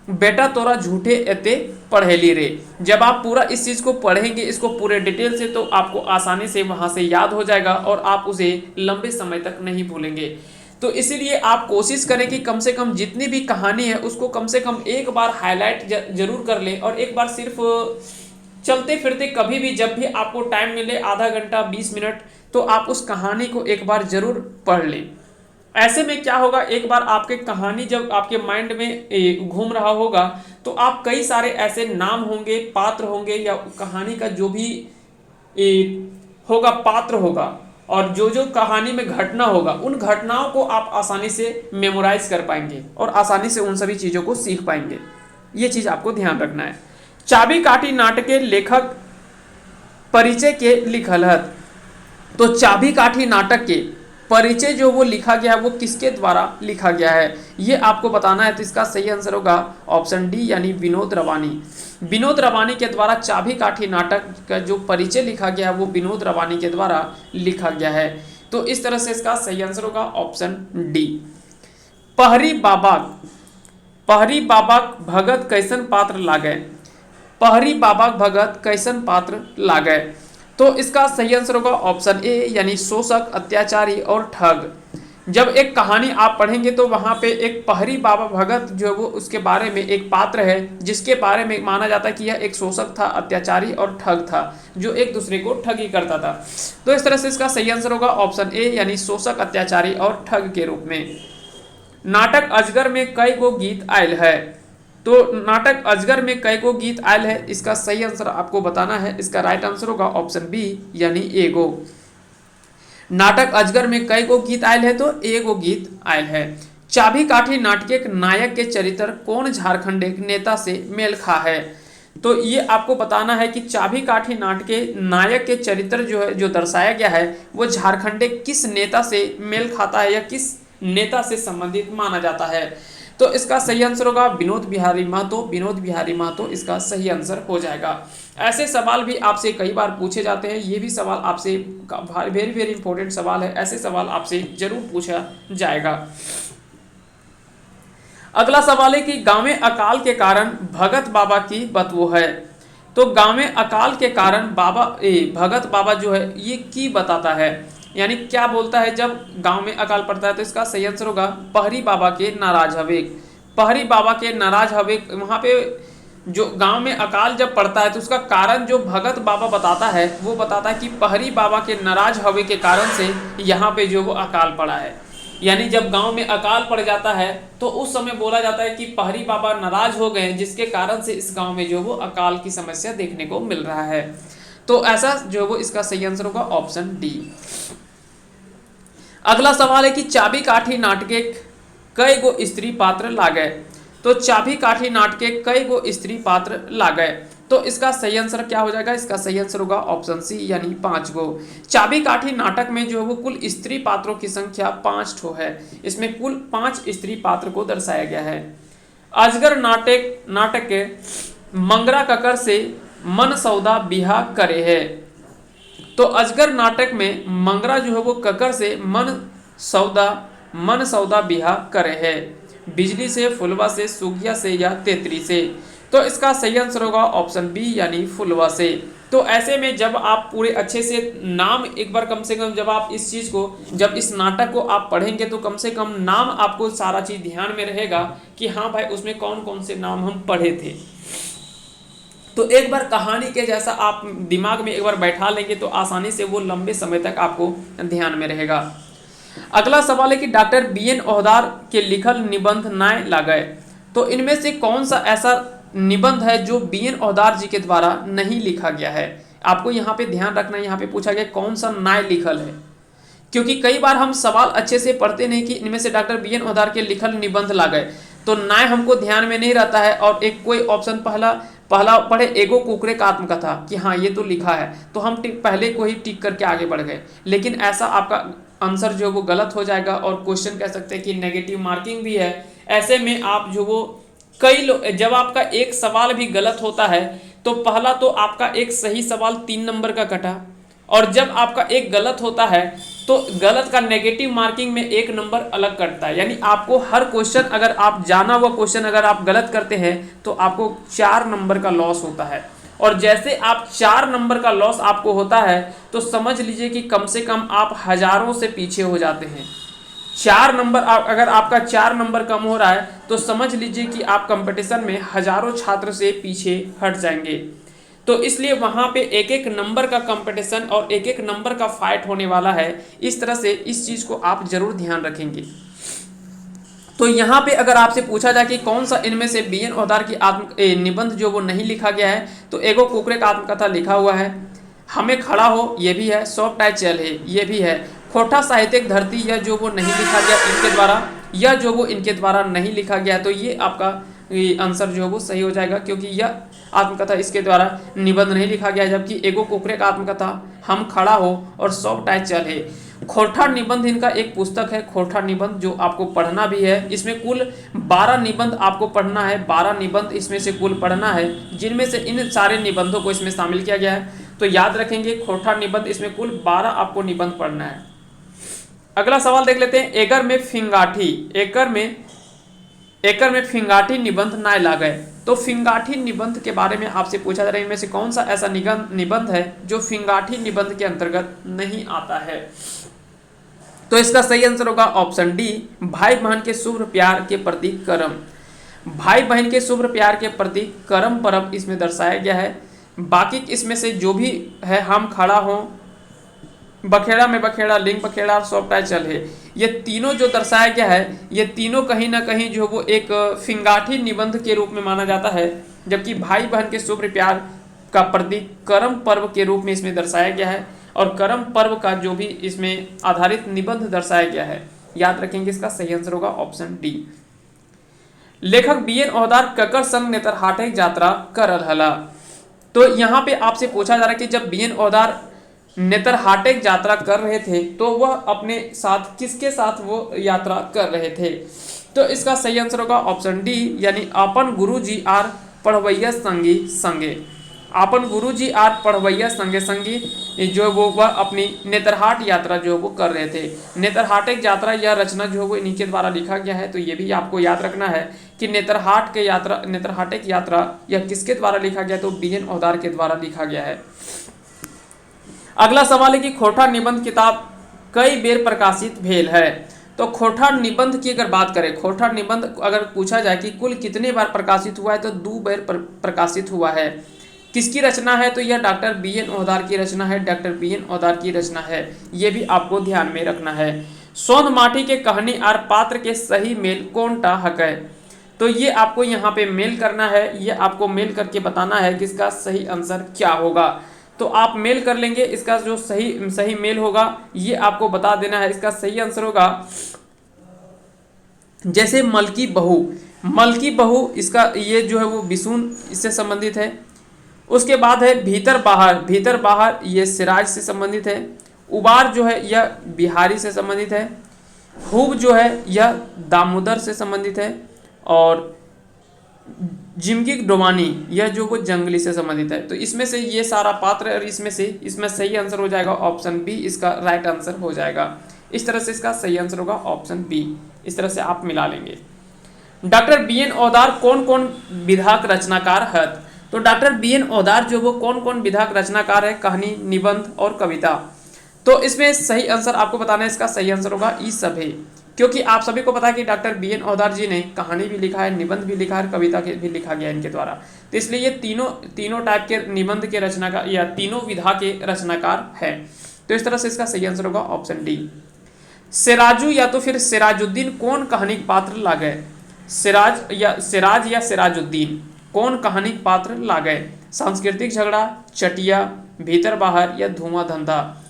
बेटा तोरा झूठे एते पढ़ेली रे। जब आप पूरा इस चीज़ को पढ़ेंगे, इसको पूरे डिटेल से, तो आपको आसानी से वहाँ से याद हो जाएगा और आप उसे लंबे समय तक नहीं भूलेंगे। तो इसीलिए आप कोशिश करें कि कम से कम जितनी भी कहानी है उसको कम से कम एक बार हाईलाइट जरूर कर लें, और एक बार सिर्फ चलते फिरते कभी भी जब भी आपको टाइम मिले, आधा घंटा 20 मिनट, तो आप उस कहानी को एक बार जरूर पढ़ लें। ऐसे में क्या होगा, एक बार आपके कहानी जब आपके माइंड में घूम रहा होगा तो आप कई सारे ऐसे नाम होंगे, पात्र होंगे, या कहानी का जो भी होगा पात्र होगा और जो जो कहानी में घटना होगा, उन घटनाओं को आप आसानी से मेमोराइज कर पाएंगे और आसानी से उन सभी चीज़ों को सीख पाएंगे। ये चीज़ आपको ध्यान रखना है। चाबी काठी नाटक के लेखक परिचय के लिखलहत। तो चाबी काठी नाटक के परिचय जो वो लिखा गया है वो किसके द्वारा लिखा गया है, ये आपको बताना है। तो इसका सही आंसर होगा ऑप्शन डी, यानी विनोद रवानी। विनोद रवानी के द्वारा चाबी काठी नाटक का जो परिचय लिखा गया है वो विनोद रवानी के द्वारा लिखा गया है। तो इस तरह से इसका सही आंसर होगा ऑप्शन डी। पहरी बाबा भगत कैसन पात्र लागे। पहरी बाबा भगत कैसन पात्र लागे। तो इसका सही आंसर होगा ऑप्शन ए, यानी शोषक, अत्याचारी और ठग। जब एक कहानी आप पढ़ेंगे तो वहाँ पे एक पहरी बाबा भगत जो है वो उसके बारे में एक पात्र है जिसके बारे में माना जाता है कि यह एक शोषक था, अत्याचारी और ठग था, जो एक दूसरे को ठगी करता था। तो इस तरह से इसका सही आंसर होगा ऑप्शन ए, यानी शोषक, अत्याचारी और ठग के रूप में। नाटक अजगर में कई गो गीत आयल है। तो नाटक अजगर में कई गो गीत आयल है, इसका सही आंसर आपको बताना है। इसका राइट आंसर होगा ऑप्शन बी, यानी एगो। नाटक अजगर में कई गो गीत आयल है, तो एगो गीत आयल है। चाबी काठी नाटक नायक के चरित्र कौन झारखंड नेता से मेल खा है। तो ये आपको बताना है कि चाबी काठी नाटक नायक के चरित्र जो है, जो दर्शाया गया है, वो झारखंड किस नेता से मेल खाता है या किस नेता से संबंधित माना जाता है। तो इसका सही आंसर होगा विनोद बिहारी महतो। विनोद बिहारी महतो इसका सही आंसर हो जाएगा। ऐसे सवाल भी आपसे कई बार पूछे जाते हैं, ये भी सवाल आपसे वेरी वेरी इंपॉर्टेंट सवाल है, ऐसे सवाल आपसे जरूर पूछा जाएगा। अगला सवाल है कि गांव में अकाल के कारण भगत बाबा की बतवो है। तो गांव में अकाल के कारण भगत बाबा जो है ये की बताता है, यानी क्या बोलता है जब गांव में अकाल पड़ता है। तो इसका सही आंसर होगा पहरी बाबा के नाराज हवे। पहरी बाबा के नाराज हवे, वहाँ पे जो गांव में अकाल जब पड़ता है तो उसका कारण जो भगत बाबा बताता है वो बताता है कि पहरी बाबा के नाराज हवे के कारण से यहाँ पे जो वो अकाल पड़ा है। यानी जब गांव में अकाल पड़ जाता है तो उस समय बोला जाता है कि पहरी बाबा नाराज हो गए, जिसके कारण से इस गाँव में जो वो अकाल की समस्या देखने को मिल रहा है। तो ऐसा जो वो इसका सही आंसर होगा ऑप्शन डी। अगला सवाल है कि चाबी काठी नाटक कई गो स्त्री पात्र लागे। तो चाबी काठी नाटक कई गो स्त्री पात्र लागे। तो इसका सही आंसर क्या हो जाएगा, इसका सही आंसर होगा ऑप्शन सी, यानी 5 गो। चाबी काठी नाटक में जो है वो कुल स्त्री पात्रों की संख्या 5 ठो है। इसमें कुल 5 स्त्री पात्र को दर्शाया गया है। अजगर नाटक के मंगरा ककर से मन सौदा बिहा करे है। तो अजगर नाटक में मंगरा जो है वो ककर से मन सौदा बिहा करे है। बिजली से, फुलवा से, सुगिया से या तेतरी से। तो इसका सही आंसर होगा ऑप्शन बी, यानी फुलवा से। तो ऐसे में जब आप पूरे अच्छे से नाम एक बार कम से कम जब आप इस चीज़ को, जब इस नाटक को आप पढ़ेंगे तो कम से कम नाम आपको सारा चीज़ ध्यान में रहेगा कि हाँ भाई उसमें कौन कौन से नाम हम पढ़े थे। तो एक बार कहानी के जैसा आप दिमाग में एक बार बैठा लेंगे तो आसानी से वो लंबे समय तक आपको ध्यान में रहेगा। अगला सवाल है कि डॉक्टर BN ओहदार के लिखल निबंध नाय लागय, तो इनमें से कौन सा ऐसा निबंध है जो BN ओहदार जी के द्वारा नहीं लिखा गया है। आपको यहाँ पे ध्यान रखना है, यहाँ पे पूछा गया कौन सा नाय लिखल है, क्योंकि कई बार हम सवाल अच्छे से पढ़ते नहीं कि इनमें से डॉक्टर BN ओहदार के लिखल निबंध लागय, तो नाय हमको ध्यान में नहीं रहता है और एक कोई ऑप्शन पहला पढ़े एगो कुकरे का आत्मकथा कि हाँ ये तो लिखा है, तो हम पहले को ही टिक करके आगे बढ़ गए, लेकिन ऐसा आपका आंसर जो वो गलत हो जाएगा और क्वेश्चन कह सकते हैं कि नेगेटिव मार्किंग भी है। ऐसे में आप जो वो जब आपका एक सवाल भी गलत होता है तो पहला तो आपका एक सही सवाल 3 नंबर का कटा, और जब आपका एक गलत होता है तो गलत का नेगेटिव मार्किंग में 1 नंबर अलग कटता है। यानी आपको हर क्वेश्चन अगर आप जाना हुआ क्वेश्चन अगर आप गलत करते हैं तो आपको 4 नंबर का लॉस होता है, और जैसे आप 4 नंबर का लॉस आपको होता है तो समझ लीजिए कि कम से कम आप हजारों से पीछे हो जाते हैं। 4 नंबर अगर आपका 4 नंबर कम हो रहा है तो समझ लीजिए कि आप कंपटीशन में हजारों छात्र से पीछे हट जाएंगे। तो इसलिए वहाँ पे एक एक नंबर का कंपटीशन और एक एक नंबर का फाइट होने वाला है। इस तरह से इस चीज़ को आप जरूर ध्यान रखेंगे। तो यहाँ पे अगर आपसे पूछा जाए कि कौन सा इनमें से BN ओहदार की निबंध जो वो नहीं लिखा गया है, तो एगो कुकरे का आत्मकथा लिखा हुआ है, हमें खड़ा हो ये भी है, सॉफ्ट टाई चल है ये भी है, खोटा साहित्यिक धरती यह जो वो नहीं लिखा गया इनके द्वारा, यह जो वो इनके द्वारा नहीं लिखा गया, तो ये आपका आंसर जो है वो सही हो जाएगा, क्योंकि यह आत्मकथा इसके द्वारा निबंध नहीं लिखा गया। जबकि एगो कुकरे का आत्मकथा, हम खड़ा हो और सॉफ्ट टाई चल है, खोरठा निबंध इनका एक पुस्तक है, खोरठा निबंध जो आपको पढ़ना भी है। इसमें कुल 12 निबंध आपको पढ़ना है, 12 निबंध इसमें से कुल पढ़ना है, जिनमें से इन सारे निबंधों को इसमें शामिल किया गया है। तो याद रखेंगे खोरठा निबंध, इसमें कुल 12 आपको निबंध पढ़ना है। अगला सवाल देख लेते हैं, एकर में फिंगाठी निबंध नाय लागय, तो फिंगाठी निबंध के बारे में आपसे पूछा जा रहा है इनमें से कौन सा ऐसा निबंध है जो फिंगाठी निबंध के अंतर्गत नहीं आता है। तो इसका सही आंसर होगा ऑप्शन डी, भाई बहन के शुभ प्यार के प्रति करम। भाई बहन के शुभ प्यार के प्रति करम पर्व इसमें दर्शाया गया है। बाकी इसमें से जो भी है, हम खड़ा हों, बखेड़ा में बखेड़ा, लिंग बखेड़ा और सॉफ्ट टाई चल है, ये तीनों जो दर्शाया गया है, ये तीनों कहीं ना कहीं जो वो एक फिंगाठी निबंध के रूप में माना जाता है। जबकि भाई बहन के शुभ प्यार का प्रतीक करम पर्व के रूप में इसमें दर्शाया गया है, और करम पर्व का जो भी इसमें आधारित निबंध दर्शाया गया है। याद रखेंगे इसका सही आंसर होगा ऑप्शन डी। लेखक BN ओहदार ककर संग नेतरहाटे यात्रा करल हला, तो यहाँ पे आपसे पूछा जा रहा है कि जब BN ओहदार नेतरहाटे यात्रा कर रहे थे तो वह अपने साथ किसके साथ वो यात्रा कर रहे थे। तो इसका सही आंसर होगा ऑप्शन डी, यानी अपन गुरुजी आर पढ़वैया संगी संगे। अपन गुरुजी आर पढ़वैया संगे संगी जो वो वह अपनी नेतरहाट यात्रा जो वो कर रहे थे। नेतरहाटे यात्रा यह रचना जो है वो इन्हीं के द्वारा लिखा गया है। तो ये भी आपको याद रखना है कि नेतरहाटे की यात्रा यह किसके द्वारा लिखा गया, तो BN ओहदार के द्वारा लिखा गया है। अगला सवाल है कि खोरठा निबंध किताब कई बेर प्रकाशित भेल है। तो खोरठा निबंध की अगर बात करें, खोरठा निबंध अगर पूछा जाए कि कुल कितने बार प्रकाशित हुआ है, तो 2 बार प्रकाशित हुआ है। किसकी रचना है, तो यह डॉक्टर BN ओहदार की रचना है, डॉक्टर BN ओहदार की रचना है। ये भी आपको ध्यान में रखना है। सोंध माटी के कहनी और पात्र के सही मेल कोनटा हकै, तो ये आपको यहाँ पे मेल करना है, ये आपको मेल करके बताना है कि इसका सही आंसर क्या होगा। तो आप मेल कर लेंगे, इसका जो सही मेल होगा ये आपको बता देना है। इसका सही आंसर होगा जैसे मलकी बहू, इसका ये जो है वो बिशुन इससे संबंधित है। उसके बाद है भीतर बाहर, ये सिराज से संबंधित है। उबार जो है यह बिहारी से संबंधित है। खूब जो है यह दामोदर से संबंधित है। और जिमकी डोमानी यह जो वो जंगली से संबंधित है। तो इसमें से ये सारा पात्र है और इसमें सही आंसर हो जाएगा ऑप्शन बी, इसका राइट आंसर हो जाएगा। इस तरह से इसका सही आंसर होगा ऑप्शन बी। इस तरह से आप मिला लेंगे। डॉक्टर BN ओहदार कौन कौन विधाक रचनाकार है, तो डॉक्टर BN ओहदार जो वो कौन कौन विधाक रचनाकार है, कहानी, निबंध और कविता। तो इसमें सही आंसर आपको बताना है, इसका सही आंसर होगा ई सभे। क्योंकि आप सभी को पता है कि डॉक्टर बी.एन. औदार जी ने कहानी भी लिखा है, निबंध भी लिखा है, कविता के भी लिखा गया है इनके द्वारा। तो इसलिए ये तीनों टाइप के निबंध के रचनाकार या तीनों विधा के रचनाकार है। तो इस तरह से इसका सही आंसर होगा ऑप्शन डी। सिराजू या तो फिर सिराजुद्दीन कौन कहानी पात्र ला गए? सिराज या सिराजुद्दीन कौन कहानी पात्र ला गए? सांस्कृतिक झगड़ा, चटिया, भीतर बाहर या धुआं धंधा?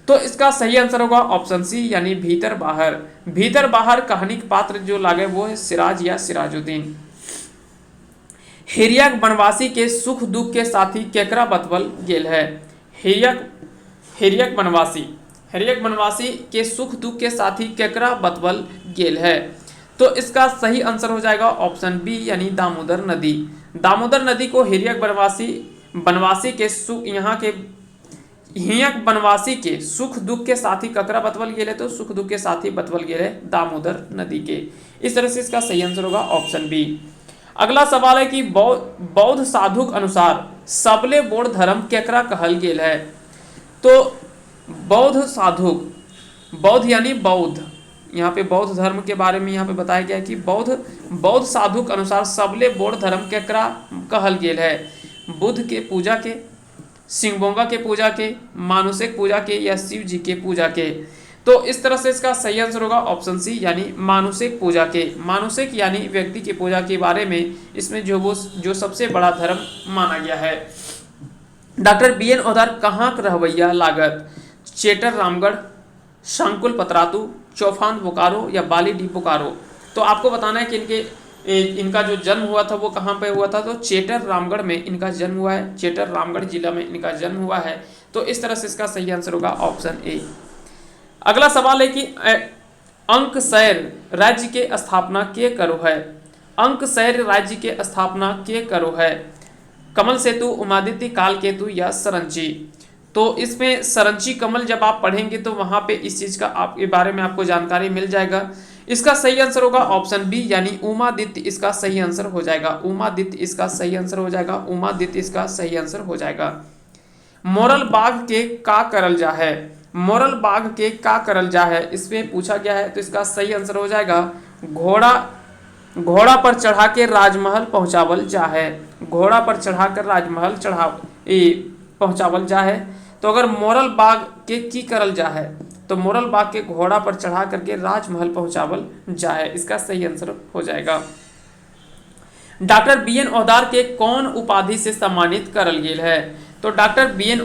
तो इसका सही आंसर होगा ऑप्शन सी यानी भीतर बाहर। भीतर बाहर कहानी के पात्र जो लागे वो है सिराज या सिराजुद्दीन। हिरियक बनवासी के सुख दुख के साथी केकरा बतवल गेल है? हिरियक बनवासी के सुख दुख के साथी केकरा बतवल गेल है? तो इसका सही आंसर हो जाएगा ऑप्शन बी यानी दामोदर नदी। दामोदर नदी को हिरियक बनवासी के हियक बनवासी के सुख दुख के साथी ककरा बतवल गेल है? तो सुख दुख के साथी बतवल गेल है दामोदर नदी के। इस तरह से इसका सही आंसर होगा ऑप्शन बी। अगला सवाल है कि बौद्ध साधुक अनुसार सबले बोड़ धर्म केकरा कहल गेल है? तो बौद्ध यानी बौद्ध, यहाँ पे बौद्ध धर्म के बारे में यहाँ पे बताया गया है कि बौद्ध साधुक अनुसार सबले बोड़ धर्म केकरा कहल गेल है? बुद्ध के पूजा के, सिंगबोंगा के पूजा के, मानुषिक पूजा के या शिव जी के पूजा के? तो इस तरह से इसका सही आंसर होगा ऑप्शन सी यानी मानुषिक पूजा के। मानुषिक यानी व्यक्ति की पूजा के बारे में इसमें जो सबसे बड़ा धर्म माना गया है। Doctor BN. औदार कहाँ का रहवैया लागत? चेटर रामगढ़, शंकुल पतरातू, चौफान बोकारो या बालीडी बोकारो? तो आपको बताना है कि इनका जो जन्म हुआ था वो कहाँ पे हुआ था? तो चेटर रामगढ़ में इनका जन्म हुआ है। चेटर रामगढ़ जिला में इनका जन्म हुआ है। तो इस तरह से इसका सही आंसर होगा ऑप्शन ए। अगला सवाल है कि अंकसैर राज्य के स्थापना के करो है? अंकसैर राज्य के स्थापना के करो है? कमल सेतु, उमादित्य, काल केतु या सरंची? तो इसमें सरंची कमल जब आप पढ़ेंगे तो वहां पे इस चीज का आपके बारे में आपको जानकारी मिल जाएगा। इसका सही आंसर होगा ऑप्शन बी यानी उमादित्य इसका सही आंसर हो जाएगा। उमादित्य इसका सही आंसर हो जाएगा। उमादित्य इसका सही आंसर हो जाएगा। मोरल बाघ के का करल जा है? मोरल बाघ के का करल जा है इसमें पूछा गया है। तो इसका सही आंसर हो जाएगा घोड़ा पर चढ़ा के राजमहल पहुंचावल जा है। घोड़ा पर चढ़ाकर राजमहल पहुंचावल जा है। तो अगर मोरल बाघ के की करल जा है तो मोरल बाघ के घोड़ा पर चढ़ा करके राजमहल पहुंचावल जा है। इसका सही आंसर हो जाएगा। Doctor BN. औदार के कौन उपाधि से सम्मानित करल गेल है? तो डॉक्टर बी.एन.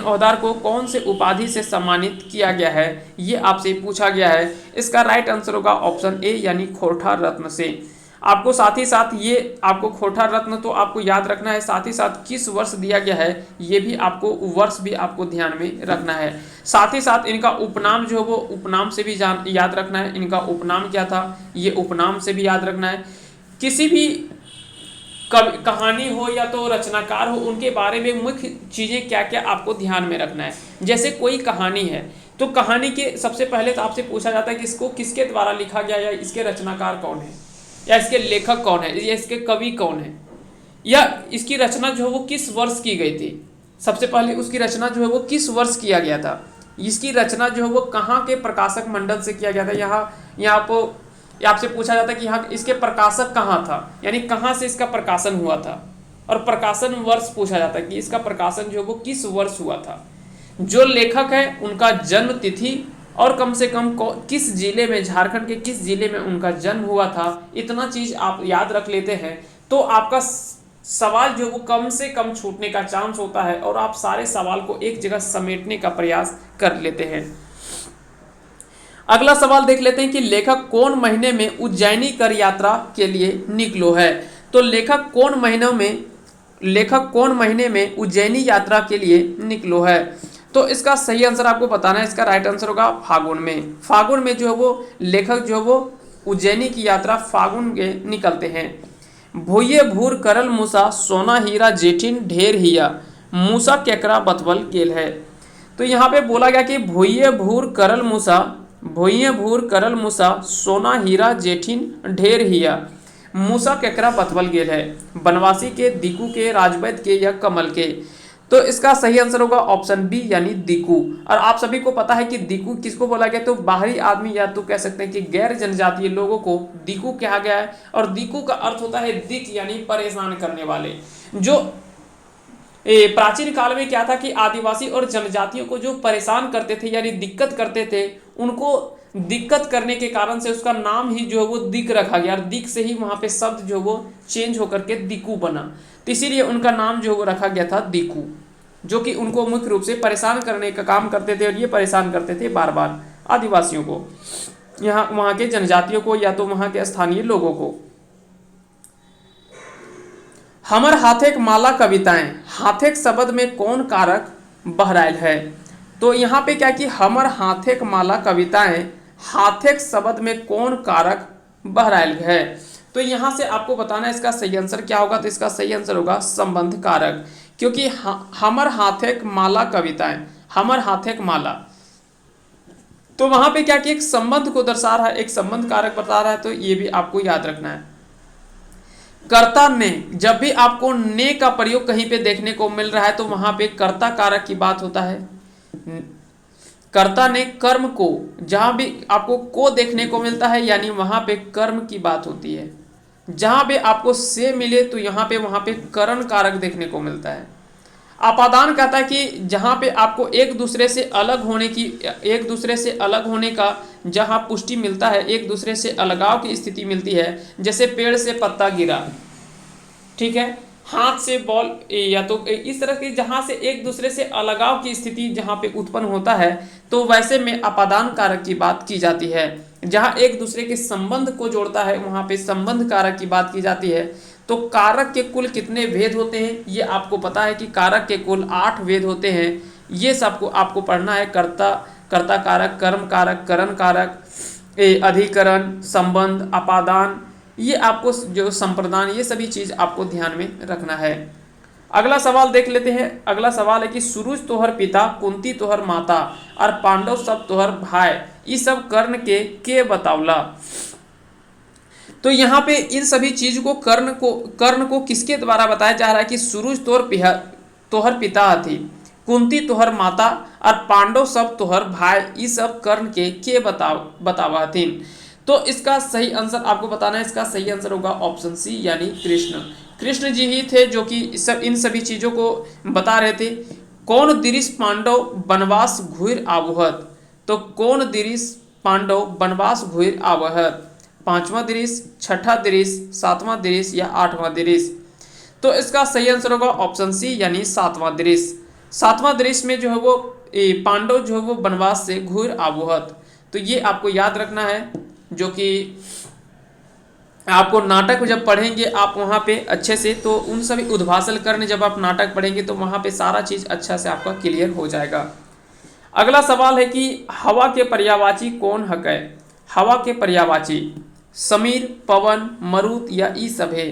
औदार को कौन से उपाधि से सम्मानित किया गया है ये आपसे पूछा गया है। इसका राइट आंसर होगा ऑप्शन ए यानी खोरठा रत्न से। आपको साथ ही साथ ये आपको खोरठा रत्न तो आपको याद रखना है, साथ ही साथ किस वर्ष दिया गया है ये भी आपको वर्ष भी आपको ध्यान में रखना है। साथ ही साथ इनका उपनाम जो है वो उपनाम से भी याद रखना है। इनका उपनाम क्या था ये उपनाम से भी याद रखना है। किसी भी कहानी हो या तो रचनाकार हो उनके बारे में मुख्य चीज़ें क्या क्या आपको ध्यान में रखना है। जैसे कोई कहानी है तो कहानी के सबसे पहले तो आपसे पूछा जाता है कि इसको किसके द्वारा लिखा गया या इसके रचनाकार कौन है या इसके लेखक कौन है या इसके कवि कौन है या इसकी रचना जो है वो किस वर्ष की गई थी। सबसे पहले उसकी रचना जो है वो किस वर्ष किया गया था। इसकी रचना जो है वो कहाँ के प्रकाशक मंडल से किया गया था। यहाँ आपको आपसे पूछा जाता है कि यहाँ इसके प्रकाशक कहाँ था यानी कहाँ से इसका प्रकाशन हुआ था। और प्रकाशन वर्ष पूछा जाता है कि इसका प्रकाशन जो है वो किस वर्ष हुआ था। जो लेखक है उनका जन्म तिथि और कम से कम किस जिले में, झारखंड के किस जिले में उनका जन्म हुआ था। इतना चीज आप याद रख लेते हैं तो आपका सवाल जो वो कम से कम छूटने का चांस होता है और आप सारे सवाल को एक जगह समेटने का प्रयास कर लेते हैं। अगला सवाल देख लेते हैं कि लेखक कौन महीने में उज्जैनी कर यात्रा के लिए निकलो है। तो लेखक कौन महीने में उज्जैनी यात्रा के लिए निकलो है। तो इसका सही आंसर आपको बताना है। इसका राइट आंसर होगा फागुन में। फागुन में जो है वो लेखक जो है वो उज्जैनी की यात्रा फागुन के निकलते हैं। भूये भूर करल मूसा सोना हीरा जेठिन ढेर हिया मूसा केकरा बतवल गेल है। तो यहाँ पे बोला गया कि भूये भूर करल मूसा सोना हीरा जेठिन ढेर हिया मूसा केकरा बतवल गेल है। बनवासी के, दीकू के, राजवैद के या कमल के। तो इसका सही आंसर होगा ऑप्शन बी यानी दिकू। और आप सभी को पता है कि दिकू किसको बोला गया, तो बाहरी आदमी या तो कह सकते हैं कि गैर जनजातीय लोगों को दिकू कहा गया है। और दिकू का अर्थ होता है दिक यानी परेशान करने वाले। जो प्राचीन काल में क्या था कि आदिवासी और जनजातियों को जो परेशान करते थे यानी दिक्कत करते थे, उनको दिक्कत करने के कारण से उसका नाम ही जो है वो दिक रखा गया। और दिक से ही वहां पे शब्द जो वो चेंज होकर के दिकू बना, तो इसीलिए उनका नाम जो वो रखा गया था दिकू, जो कि उनको मुख्य रूप से परेशान करने का काम करते थे। और ये परेशान करते थे बार बार आदिवासियों को, यहाँ वहाँ के जनजातियों को या तो वहाँ के स्थानीय लोगों को। हमर हाथेक माला कविताएं, हाथेक शब्द में कौन कारक बहराइल है। तो यहाँ पे क्या कि हमर हाथेक माला कविताएं, हाथेक शब्द में कौन कारक बहराइल है। तो यहाँ से आपको बताना है इसका सही आंसर क्या होगा। तो इसका सही आंसर होगा संबंध कारक, क्योंकि हमर हाथेक माला कविताएं, हमर हाथेक माला, तो वहां पे क्या कि एक संबंध को दर्शा रहा है, एक संबंध कारक बता रहा है। तो ये भी आपको याद रखना है। कर्ता ने, जब भी आपको ने का प्रयोग कहीं पे देखने को मिल रहा है तो वहां पे कर्ता कारक की बात होता है। कर्ता ने कर्म को, जहां भी आपको को देखने को मिलता है यानी वहां पे कर्म की बात होती है। जहां पे आपको से मिले तो यहाँ पे वहां पे करण कारक देखने को मिलता है। अपादान कहता है कि जहां पे आपको एक दूसरे से अलग होने की, एक दूसरे से अलग होने का जहां पुष्टि मिलता है, एक दूसरे से अलगाव की स्थिति मिलती है, जैसे पेड़ से पत्ता गिरा, ठीक है, हाथ से बॉल, या तो इस तरह की जहां से एक दूसरे से अलगाव की स्थिति जहां पे उत्पन्न होता है, तो वैसे में अपादान कारक की बात की जाती है। जहां एक दूसरे के संबंध को जोड़ता है वहां पे संबंध कारक की बात की जाती है। तो कारक के कुल कितने भेद होते हैं ये आपको पता है कि कारक के कुल 8 भेद होते हैं। ये सबको आपको पढ़ना है। कर्ता, कर्ता कारक, कर्म कारक, करण कारक, अधिकरण, संबंध, अपादान, ये आपको जो संप्रदान, ये सभी चीज आपको ध्यान में रखना है। अगला सवाल देख लेते हैं। अगला सवाल है कि सूरज तोहर पिता, कुंती तोहर माता और पांडव सब तोहर भाई, ये सब कर्ण के बतावला। तो यहाँ पे इन सभी चीज को कर्ण को किसके द्वारा बताया जा रहा है कि सूरज तोहर पिता थी, कुंती तोहर माता और पांडव सब तोहर भाई, ये सब कर्ण के बतावा थी। तो इसका सही आंसर आपको बताना है। इसका सही आंसर होगा ऑप्शन सी यानी कृष्ण। कृष्ण जी ही थे जो कि इन सभी चीजों को बता रहे थे। कौन दिरिस पांडव वनवास घुर आवहत, तो कौन दिरिस पांडव वनवास घुर आवहत, 5वां दिरिस, 6ठा दिरिस, 7वां दिरिस या 8वां दिरिस। तो इसका सही आंसर होगा ऑप्शन सी यानी 7वां दिरिस। 7वां दिरिस में जो है वो पांडव जो है वो वनवास से घुर आवहत। तो ये आपको याद रखना है, जो कि आपको नाटक जब पढ़ेंगे आप वहाँ पे अच्छे से, तो उन सभी उद्भासल कर्ण जब आप नाटक पढ़ेंगे तो वहाँ पे सारा चीज़ अच्छा से आपका क्लियर हो जाएगा। अगला सवाल है कि हवा के पर्यायवाची कौन है। हवा के पर्यायवाची समीर, पवन, मरुत या ई सब है।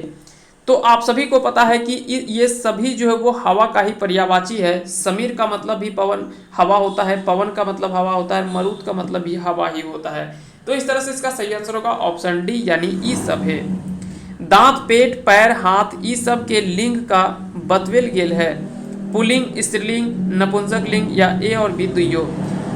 तो आप सभी को पता है कि ये सभी जो है वो हवा का ही पर्यायवाची है। समीर का मतलब भी पवन हवा होता है, पवन का मतलब हवा होता है, मरुत का मतलब भी हवा ही होता है। तो इस तरह से इसका सही आंसर होगा ऑप्शन डी यानी ई सब है। दांत, पेट, पैर, हाथ, ई सब के लिंग का बतवेल गेल है। पुल्लिंग, स्त्रीलिंग, नपुंसक लिंग या ए और बी दुइयो।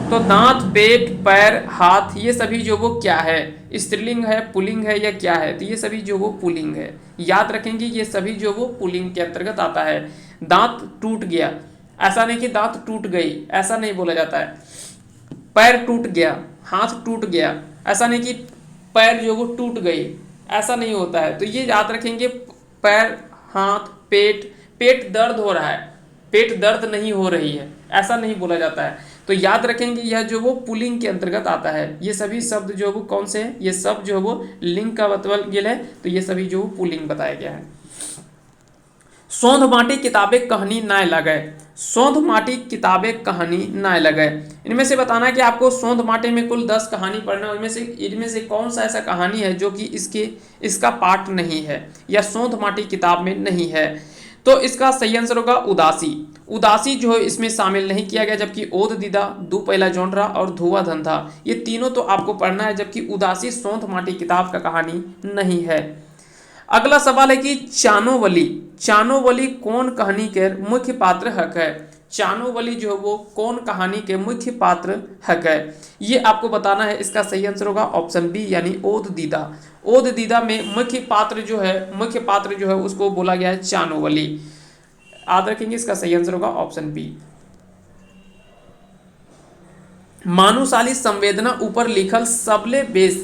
तो दांत, पेट, पैर, हाथ, ये सभी जो वो क्या है, स्त्रीलिंग है, पुल्लिंग है या क्या है। तो ये सभी जो वो पुल्लिंग है। याद रखेंगे ये सभी जो वो पुल्लिंग के अंतर्गत आता है। दांत टूट गया, ऐसा नहीं कि दांत टूट गई, ऐसा नहीं बोला जाता है। पैर टूट गया, हाथ टूट गया, ऐसा नहीं कि पैर जो वो टूट गई, ऐसा नहीं होता है। तो ये याद रखेंगे, पैर, हाथ, पेट दर्द हो रहा है, पेट दर्द नहीं हो रही है, ऐसा नहीं बोला जाता है। तो याद रखेंगे यह जो वो पुल्लिंग के अंतर्गत आता है। ये सभी शब्द जो वो कौन से हैं, ये सब जो वो लिंग का बतवल गेल है। तो ये सभी जो पुल्लिंग बताया गया है। सोंध माटी किताबें कहानी नाय लगे, सोंध माटी किताबें कहानी नाय लगे। इनमें से बताना है कि आपको सोंध माटी में कुल 10 कहानी पढ़ना है। इनमें से कौन सा ऐसा कहानी है जो कि इसका पाठ नहीं है या सोंध माटी किताब में नहीं है। तो इसका सही आंसर होगा उदासी। उदासी जो है इसमें शामिल नहीं किया गया, जबकि ओद दीदा, दू पहला जौनरा और धुआं धंधा, ये तीनों तो आपको पढ़ना है, जबकि उदासी सोंध माटी किताब का कहानी नहीं है। अगला सवाल है कि चानोवली कौन कहानी के मुख्य पात्र हक है। चानोवली जो है वो कौन कहानी के मुख्य पात्र हक है, ये आपको बताना है। इसका सही आंसर होगा ऑप्शन बी यानी ओद दीदा। ओद दीदा में मुख्य पात्र जो है उसको बोला गया है चानोवली। याद रखेंगे, इसका सही आंसर होगा ऑप्शन बी। मानुषाली संवेदना ऊपर लिखल सबले बेस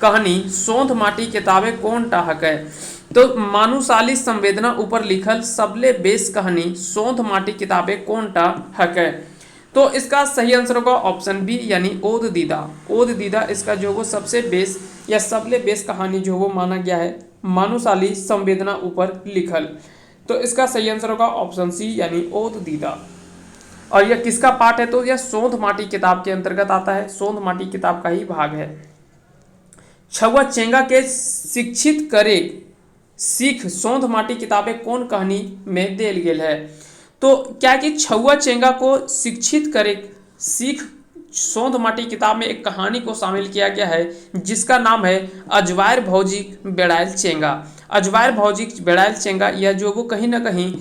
कहानी सोंध माटी किताबें कौन टा हक है। तो मानुषाली संवेदना ऊपर लिखल सबले बेस कहानी सोंध माटी किताबें कौन टा हक है। तो इसका सही आंसर होगा ऑप्शन बी यानी ओद दीदा। ओद दीदा इसका जो वो सबसे बेस या सबले बेस कहानी जो वो माना गया है मानुषाली संवेदना ऊपर लिखल। तो इसका सही आंसर होगा ऑप्शन सी यानी ओद दीदा। और यह किसका पार्ट है, तो यह सोंध माटी किताब के अंतर्गत आता है, सोंध माटी किताब का ही भाग है। छुआ चेंगा के शिक्षित करे सीख सोंध माटी किताबें कौन कहानी में देल गेल है। तो क्या कि छुआ चेंगा को शिक्षित करे सीख सोंध माटी किताब में एक कहानी को शामिल किया गया है जिसका नाम है अजवायर भौजी बेड़ायल चेंगा। अजवायर भौजी बेड़ायल चेंगा यह जो वो कहीं ना कहीं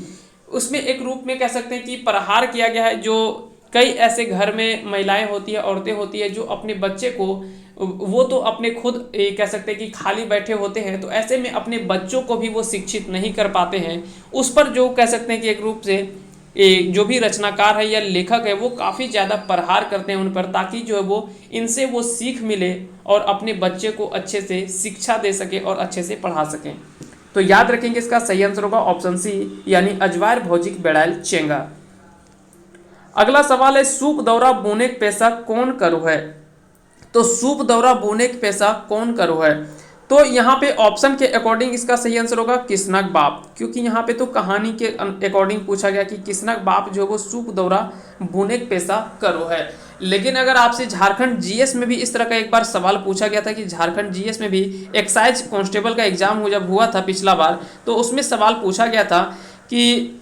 उसमें एक रूप में कह सकते हैं कि प्रहार किया गया है। जो कई ऐसे घर में महिलाएं होती है, औरतें होती है जो अपने बच्चे को, वो तो अपने खुद कह सकते हैं कि खाली बैठे होते हैं, तो ऐसे में अपने बच्चों को भी वो शिक्षित नहीं कर पाते हैं। उस पर जो कह सकते हैं कि एक रूप से जो भी रचनाकार है या लेखक है वो काफ़ी ज़्यादा प्रहार करते हैं उन पर, ताकि जो है वो इनसे वो सीख मिले और अपने बच्चे को अच्छे से शिक्षा दे सके और अच्छे से पढ़ा सकें। तो याद रखेंगे, इसका सही आंसर होगा ऑप्शन सी यानी अजवायर भौजिक बेड़ायल चेंगा। अगला सवाल है सूप दौरा बोने के पेशा कौन करो है। तो सूप दौरा बोने के पेशा कौन करो है। तो यहाँ पे ऑप्शन के अकॉर्डिंग इसका सही आंसर होगा किसनक बाप, क्योंकि यहाँ पे तो कहानी के अकॉर्डिंग पूछा गया कि किसनक बाप जो वो सूप दौरा बोने के पेशा करो है। लेकिन अगर आपसे झारखंड जीएस में भी इस तरह का एक बार सवाल पूछा गया था कि झारखंड जीएस में भी एक्साइज कांस्टेबल का एग्जाम जब हुआ था पिछला बार, तो उसमें सवाल पूछा गया था कि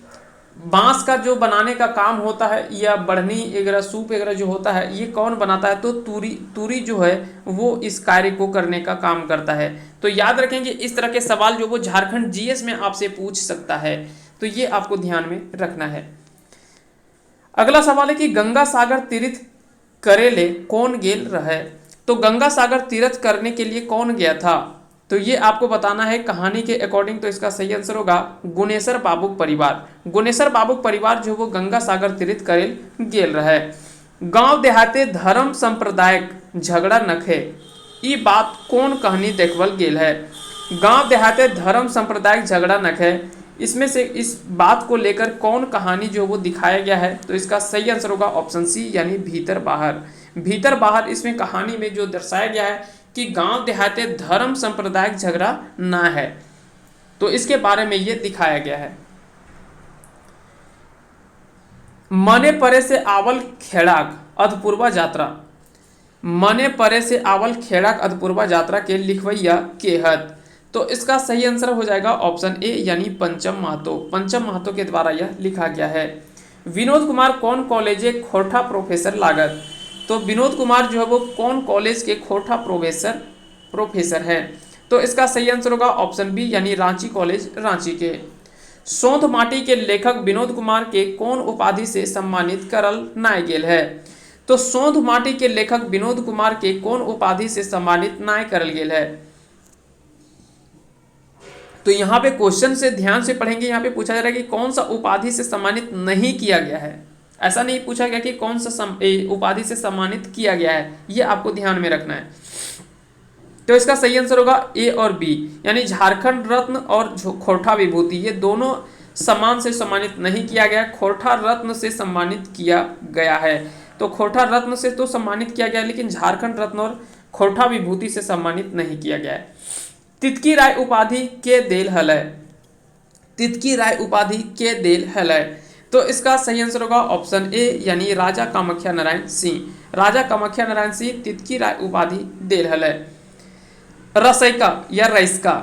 बांस का जो बनाने का काम होता है या बढ़नी वगैरह सूप वगैरह जो होता है ये कौन बनाता है। तो तुरी जो है वो इस कार्य को करने का काम करता है। तो याद रखेंगे, इस तरह के सवाल जो वो झारखंड जीएस में आपसे पूछ सकता है, तो ये आपको ध्यान में रखना है। अगला सवाल है कि गंगा सागर तीर्थ करेले कौन गेल रहे। तो गंगा सागर तीर्थ करने के लिए कौन गया था, तो ये आपको बताना है कहानी के अकॉर्डिंग। तो इसका सही आंसर होगा गुनेसर बाबूक परिवार। गुनेसर बाबूक परिवार जो वो गंगा सागर तीर्थ करेल गेल रहे। गांव देहाते धर्म संप्रदायक झगड़ा नखे, ई बात कौन कहानी देखवल गेल है। गांव देहाते धर्म संप्रदायक झगड़ा नखे, इसमें से इस बात को लेकर कौन कहानी जो वो दिखाया गया है। तो इसका सही आंसर होगा ऑप्शन सी यानी भीतर बाहर। भीतर बाहर इसमें कहानी में जो दर्शाया गया है कि गांव देहाते धर्म संप्रदायिक झगड़ा ना है, तो इसके बारे में ये दिखाया गया है। मने परे से आवल खेड़ाक अधपूर्वा यात्रा। मने परे से आवल खेड़ाक अधपूर्वा यात्रा के लिखवैया के हत। तो इसका सही आंसर हो जाएगा ऑप्शन ए यानी पंचम महतो। पंचम महतो के द्वारा यह लिखा गया है। विनोद कुमार कौन कॉलेज खोरठा प्रोफेसर लागत। तो विनोद कुमार जो है वो कौन कॉलेज के खोरठा प्रोफेसर हैं। तो इसका सही आंसर होगा ऑप्शन बी यानी रांची कॉलेज रांची के। सोंध माटी के लेखक विनोद कुमार के कौन उपाधि से सम्मानित करल नाय गेल है। तो सोंध माटी के लेखक विनोद कुमार के कौन उपाधि से सम्मानित नाय करल गेल है। तो यहाँ पे क्वेश्चन से ध्यान से पढ़ेंगे, यहाँ पे पूछा जा रहा है कि कौन सा उपाधि से सम्मानित नहीं किया गया है। ऐसा नहीं पूछा गया कि कौन सा उपाधि से सम्मानित किया गया है, ये आपको ध्यान में रखना है। तो इसका सही आंसर होगा ए और बी यानी झारखंड रत्न और खोरठा विभूति, ये दोनों सम्मान से सम्मानित नहीं किया गया, खोरठा रत्न से सम्मानित किया गया है। तो खोरठा रत्न से तो सम्मानित किया गया लेकिन झारखंड रत्न और खोरठा विभूति से सम्मानित नहीं किया गया है। तितकी राय उपाधि के देल हलय। तितकी राय उपाधि के देल हलय। तो इसका सही आंसर होगा ऑप्शन ए यानी राजा कामाख्या नारायण सिंह। राजा कामाख्या नारायण सिंह तितकी राय उपाधि देल हलय। रसैका या रैसका।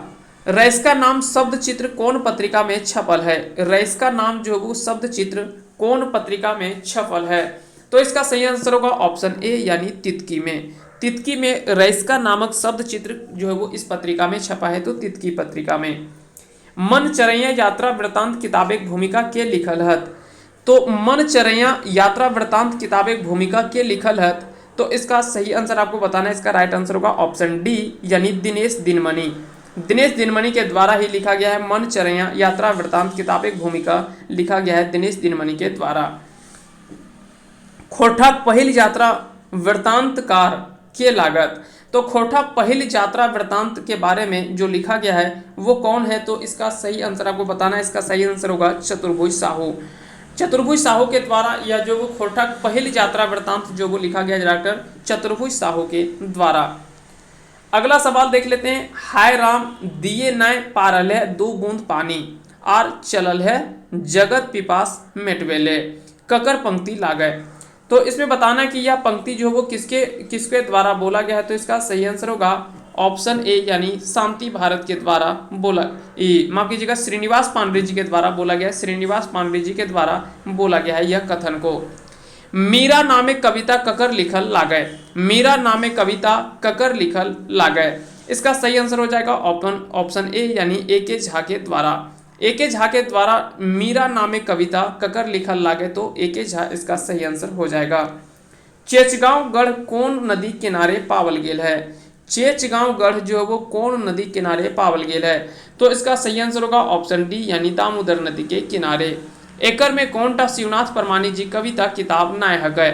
रैसका नाम शब्द चित्र कौन पत्रिका में छपल है। रैसका नाम जो वो शब्द चित्र कौन पत्रिका में छपल है। तो इसका सही आंसर होगा ऑप्शन ए यानी तितकी में। तितकी में रैसका नामक शब्द चित्र जो है वो इस पत्रिका में छपा है, तो तितकी पत्रिका में। मनचरैया यात्रा वृतांत किताबेक भूमिका के लिखल हत। तो मनचरैया यात्रा वृतांत किताबेक भूमिका के लिखल हत, तो इसका सही आंसर आपको बताना है। इसका राइट आंसर होगा ऑप्शन डी यानी दिनेश दिनमणि। दिनेश दिनमणि के द्वारा ही लिखा गया है मनचरैया यात्रा वृतांत किताबेक भूमिका, लिखा गया है दिनेश दिनमणि के द्वारा। खोरठा पहिल यात्रा वृतांतकार के लागत। तो खोरठा पहिल यात्रा वृतांत के बारे में जो लिखा गया है वो कौन है, तो इसका सही आंसर आपको बताना है। इसका सही आंसर होगा चतुर्भुज साहू। चतुर्भुज साहू के द्वारा, या जो वो खोरठा पहिल यात्रा वृतांत जो वो लिखा गया डॉक्टर चतुर्भुज साहू के द्वारा। अगला सवाल देख लेते हैं। हाय राम दिए नय पारल है 2 बूंद पानी, आर चलल है जगत पिपास मिटवेले, ककर पंक्ति लागय। तो इसमें बताना है कि यह पंक्ति जो है वो किसके द्वारा बोला गया है, तो इसका सही आंसर होगा ऑप्शन ए यानी शांति भारत के द्वारा बोला, माफ कीजिएगा श्रीनिवास पांडे जी के द्वारा बोला गया है। श्रीनिवास पांडे जी के द्वारा बोला गया है यह कथन को। मीरा नामे कविता ककर लिखल लागय। मीरा नामे कविता ककर लिखल लागय, इसका सही आंसर हो जाएगा ऑप्शन ए यानी ए के झा के द्वारा। ए के झा के द्वारा मीरा नामे कविता ककर लिखल लागे, तो ए के झा इसका सही आंसर हो जाएगा। चेचगांव गढ़ कौन नदी किनारे पावल गेल है। चेचगांव गढ़ जो है वो कौन नदी किनारे पावल गेल है, तो इसका सही आंसर होगा ऑप्शन डी यानी दामोदर नदी के किनारे। एकर में कौन टा शिवनाथ परमानी जी कविता किताब नाय है।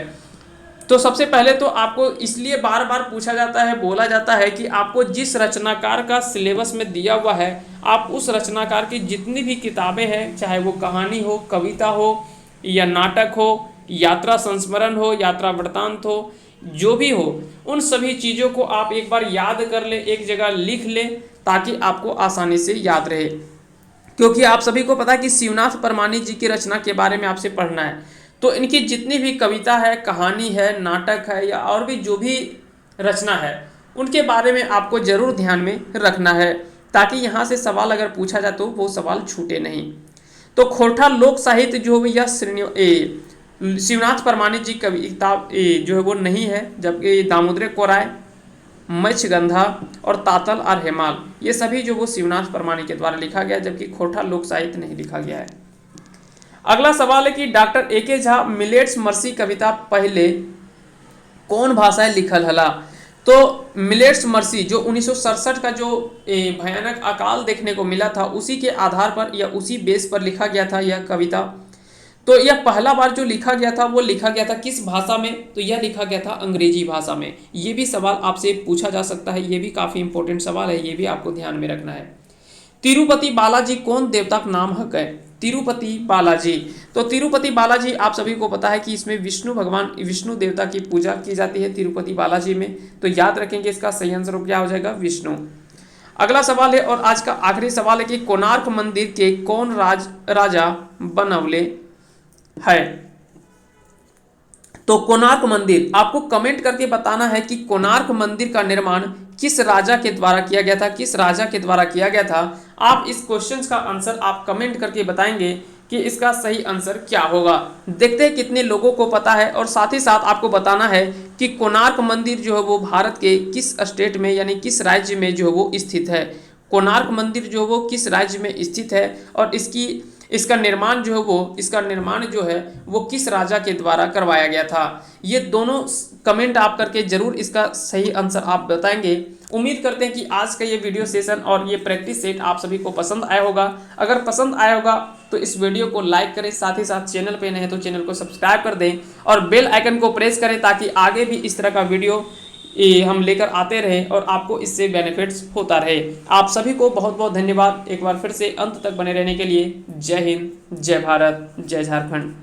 तो सबसे पहले तो आपको इसलिए बार बार पूछा जाता है, बोला जाता है कि आपको जिस रचनाकार का सिलेबस में दिया हुआ है, आप उस रचनाकार की जितनी भी किताबें हैं, चाहे वो कहानी हो, कविता हो या नाटक हो, यात्रा संस्मरण हो, यात्रा वृतांत हो, जो भी हो, उन सभी चीज़ों को आप एक बार याद कर ले, एक जगह लिख ले, ताकि आपको आसानी से याद रहे। क्योंकि आप सभी को पता है कि शिवनाथ परमानी जी की रचना के बारे में आपसे पढ़ना है, तो इनकी जितनी भी कविता है, कहानी है, नाटक है या और भी जो भी रचना है, उनके बारे में आपको जरूर ध्यान में रखना है, ताकि यहाँ से सवाल अगर पूछा जाए तो वो सवाल छूटे नहीं। तो खोरठा लोक साहित्य जो है यह शिवनाथ परमानी जी कविता जो है वो नहीं है, जबकि दामोदर कोराय, मत्स्यगंधा और तातल और हेमाल ये सभी जो वो शिवनाथ परमानी के द्वारा लिखा गया, जबकि खोरठा लोक साहित्य नहीं लिखा गया है। अगला सवाल है कि डॉक्टर ए के झा मिलेट्स मर्सी कविता पहले कौन भाषाएं लिखल हला। तो मिलेट्स मर्सी जो 1967 का जो भयानक अकाल देखने को मिला था, उसी के आधार पर या उसी बेस पर लिखा गया था यह कविता। तो यह पहला बार जो लिखा गया था वो लिखा गया था किस भाषा में, तो यह लिखा गया था अंग्रेजी भाषा में। ये भी सवाल आपसे पूछा जा सकता है, ये भी काफ़ी इंपॉर्टेंट सवाल है, ये भी आपको ध्यान में रखना है। तिरुपति बालाजी कौन देवता का नाम है। तिरुपति बालाजी, तो तिरुपति बालाजी आप सभी को पता है कि इसमें विष्णु देवता की पूजा की जाती है तिरुपति बालाजी में, तो याद रखेंगे इसका सही आंसर क्या हो जाएगा विष्णु। अगला सवाल है और आज का आखिरी सवाल है कि कोणार्क मंदिर के कौन राजा बनवले है। तो कोणार्क मंदिर आपको कमेंट करके बताना है कि कोणार्क मंदिर का निर्माण किस राजा के द्वारा किया गया था, किस राजा के द्वारा किया गया था। आप इस क्वेश्चन का आंसर आप कमेंट करके बताएंगे कि इसका सही आंसर क्या होगा। देखते हैं कितने लोगों को पता है, और साथ ही साथ आपको बताना है कि कोणार्क मंदिर जो है वो भारत के किस स्टेट में यानी किस राज्य में जो है वो स्थित है। कोणार्क मंदिर जो वो किस राज्य में स्थित है और इसका निर्माण जो है वो किस राजा के द्वारा करवाया गया था। ये दोनों कमेंट आप करके जरूर इसका सही आंसर आप बताएंगे। उम्मीद करते हैं कि आज का ये वीडियो सेशन और ये प्रैक्टिस सेट आप सभी को पसंद आया होगा। अगर पसंद आया होगा तो इस वीडियो को लाइक करें, साथ ही साथ चैनल पे नए हैं तो चैनल को सब्सक्राइब कर दें और बेल आइकन को प्रेस करें, ताकि आगे भी इस तरह का वीडियो हम लेकर आते रहें और आपको इससे बेनिफिट्स होता रहे। आप सभी को बहुत बहुत धन्यवाद एक बार फिर से अंत तक बने रहने के लिए। जय हिंद, जय भारत, जय झारखंड।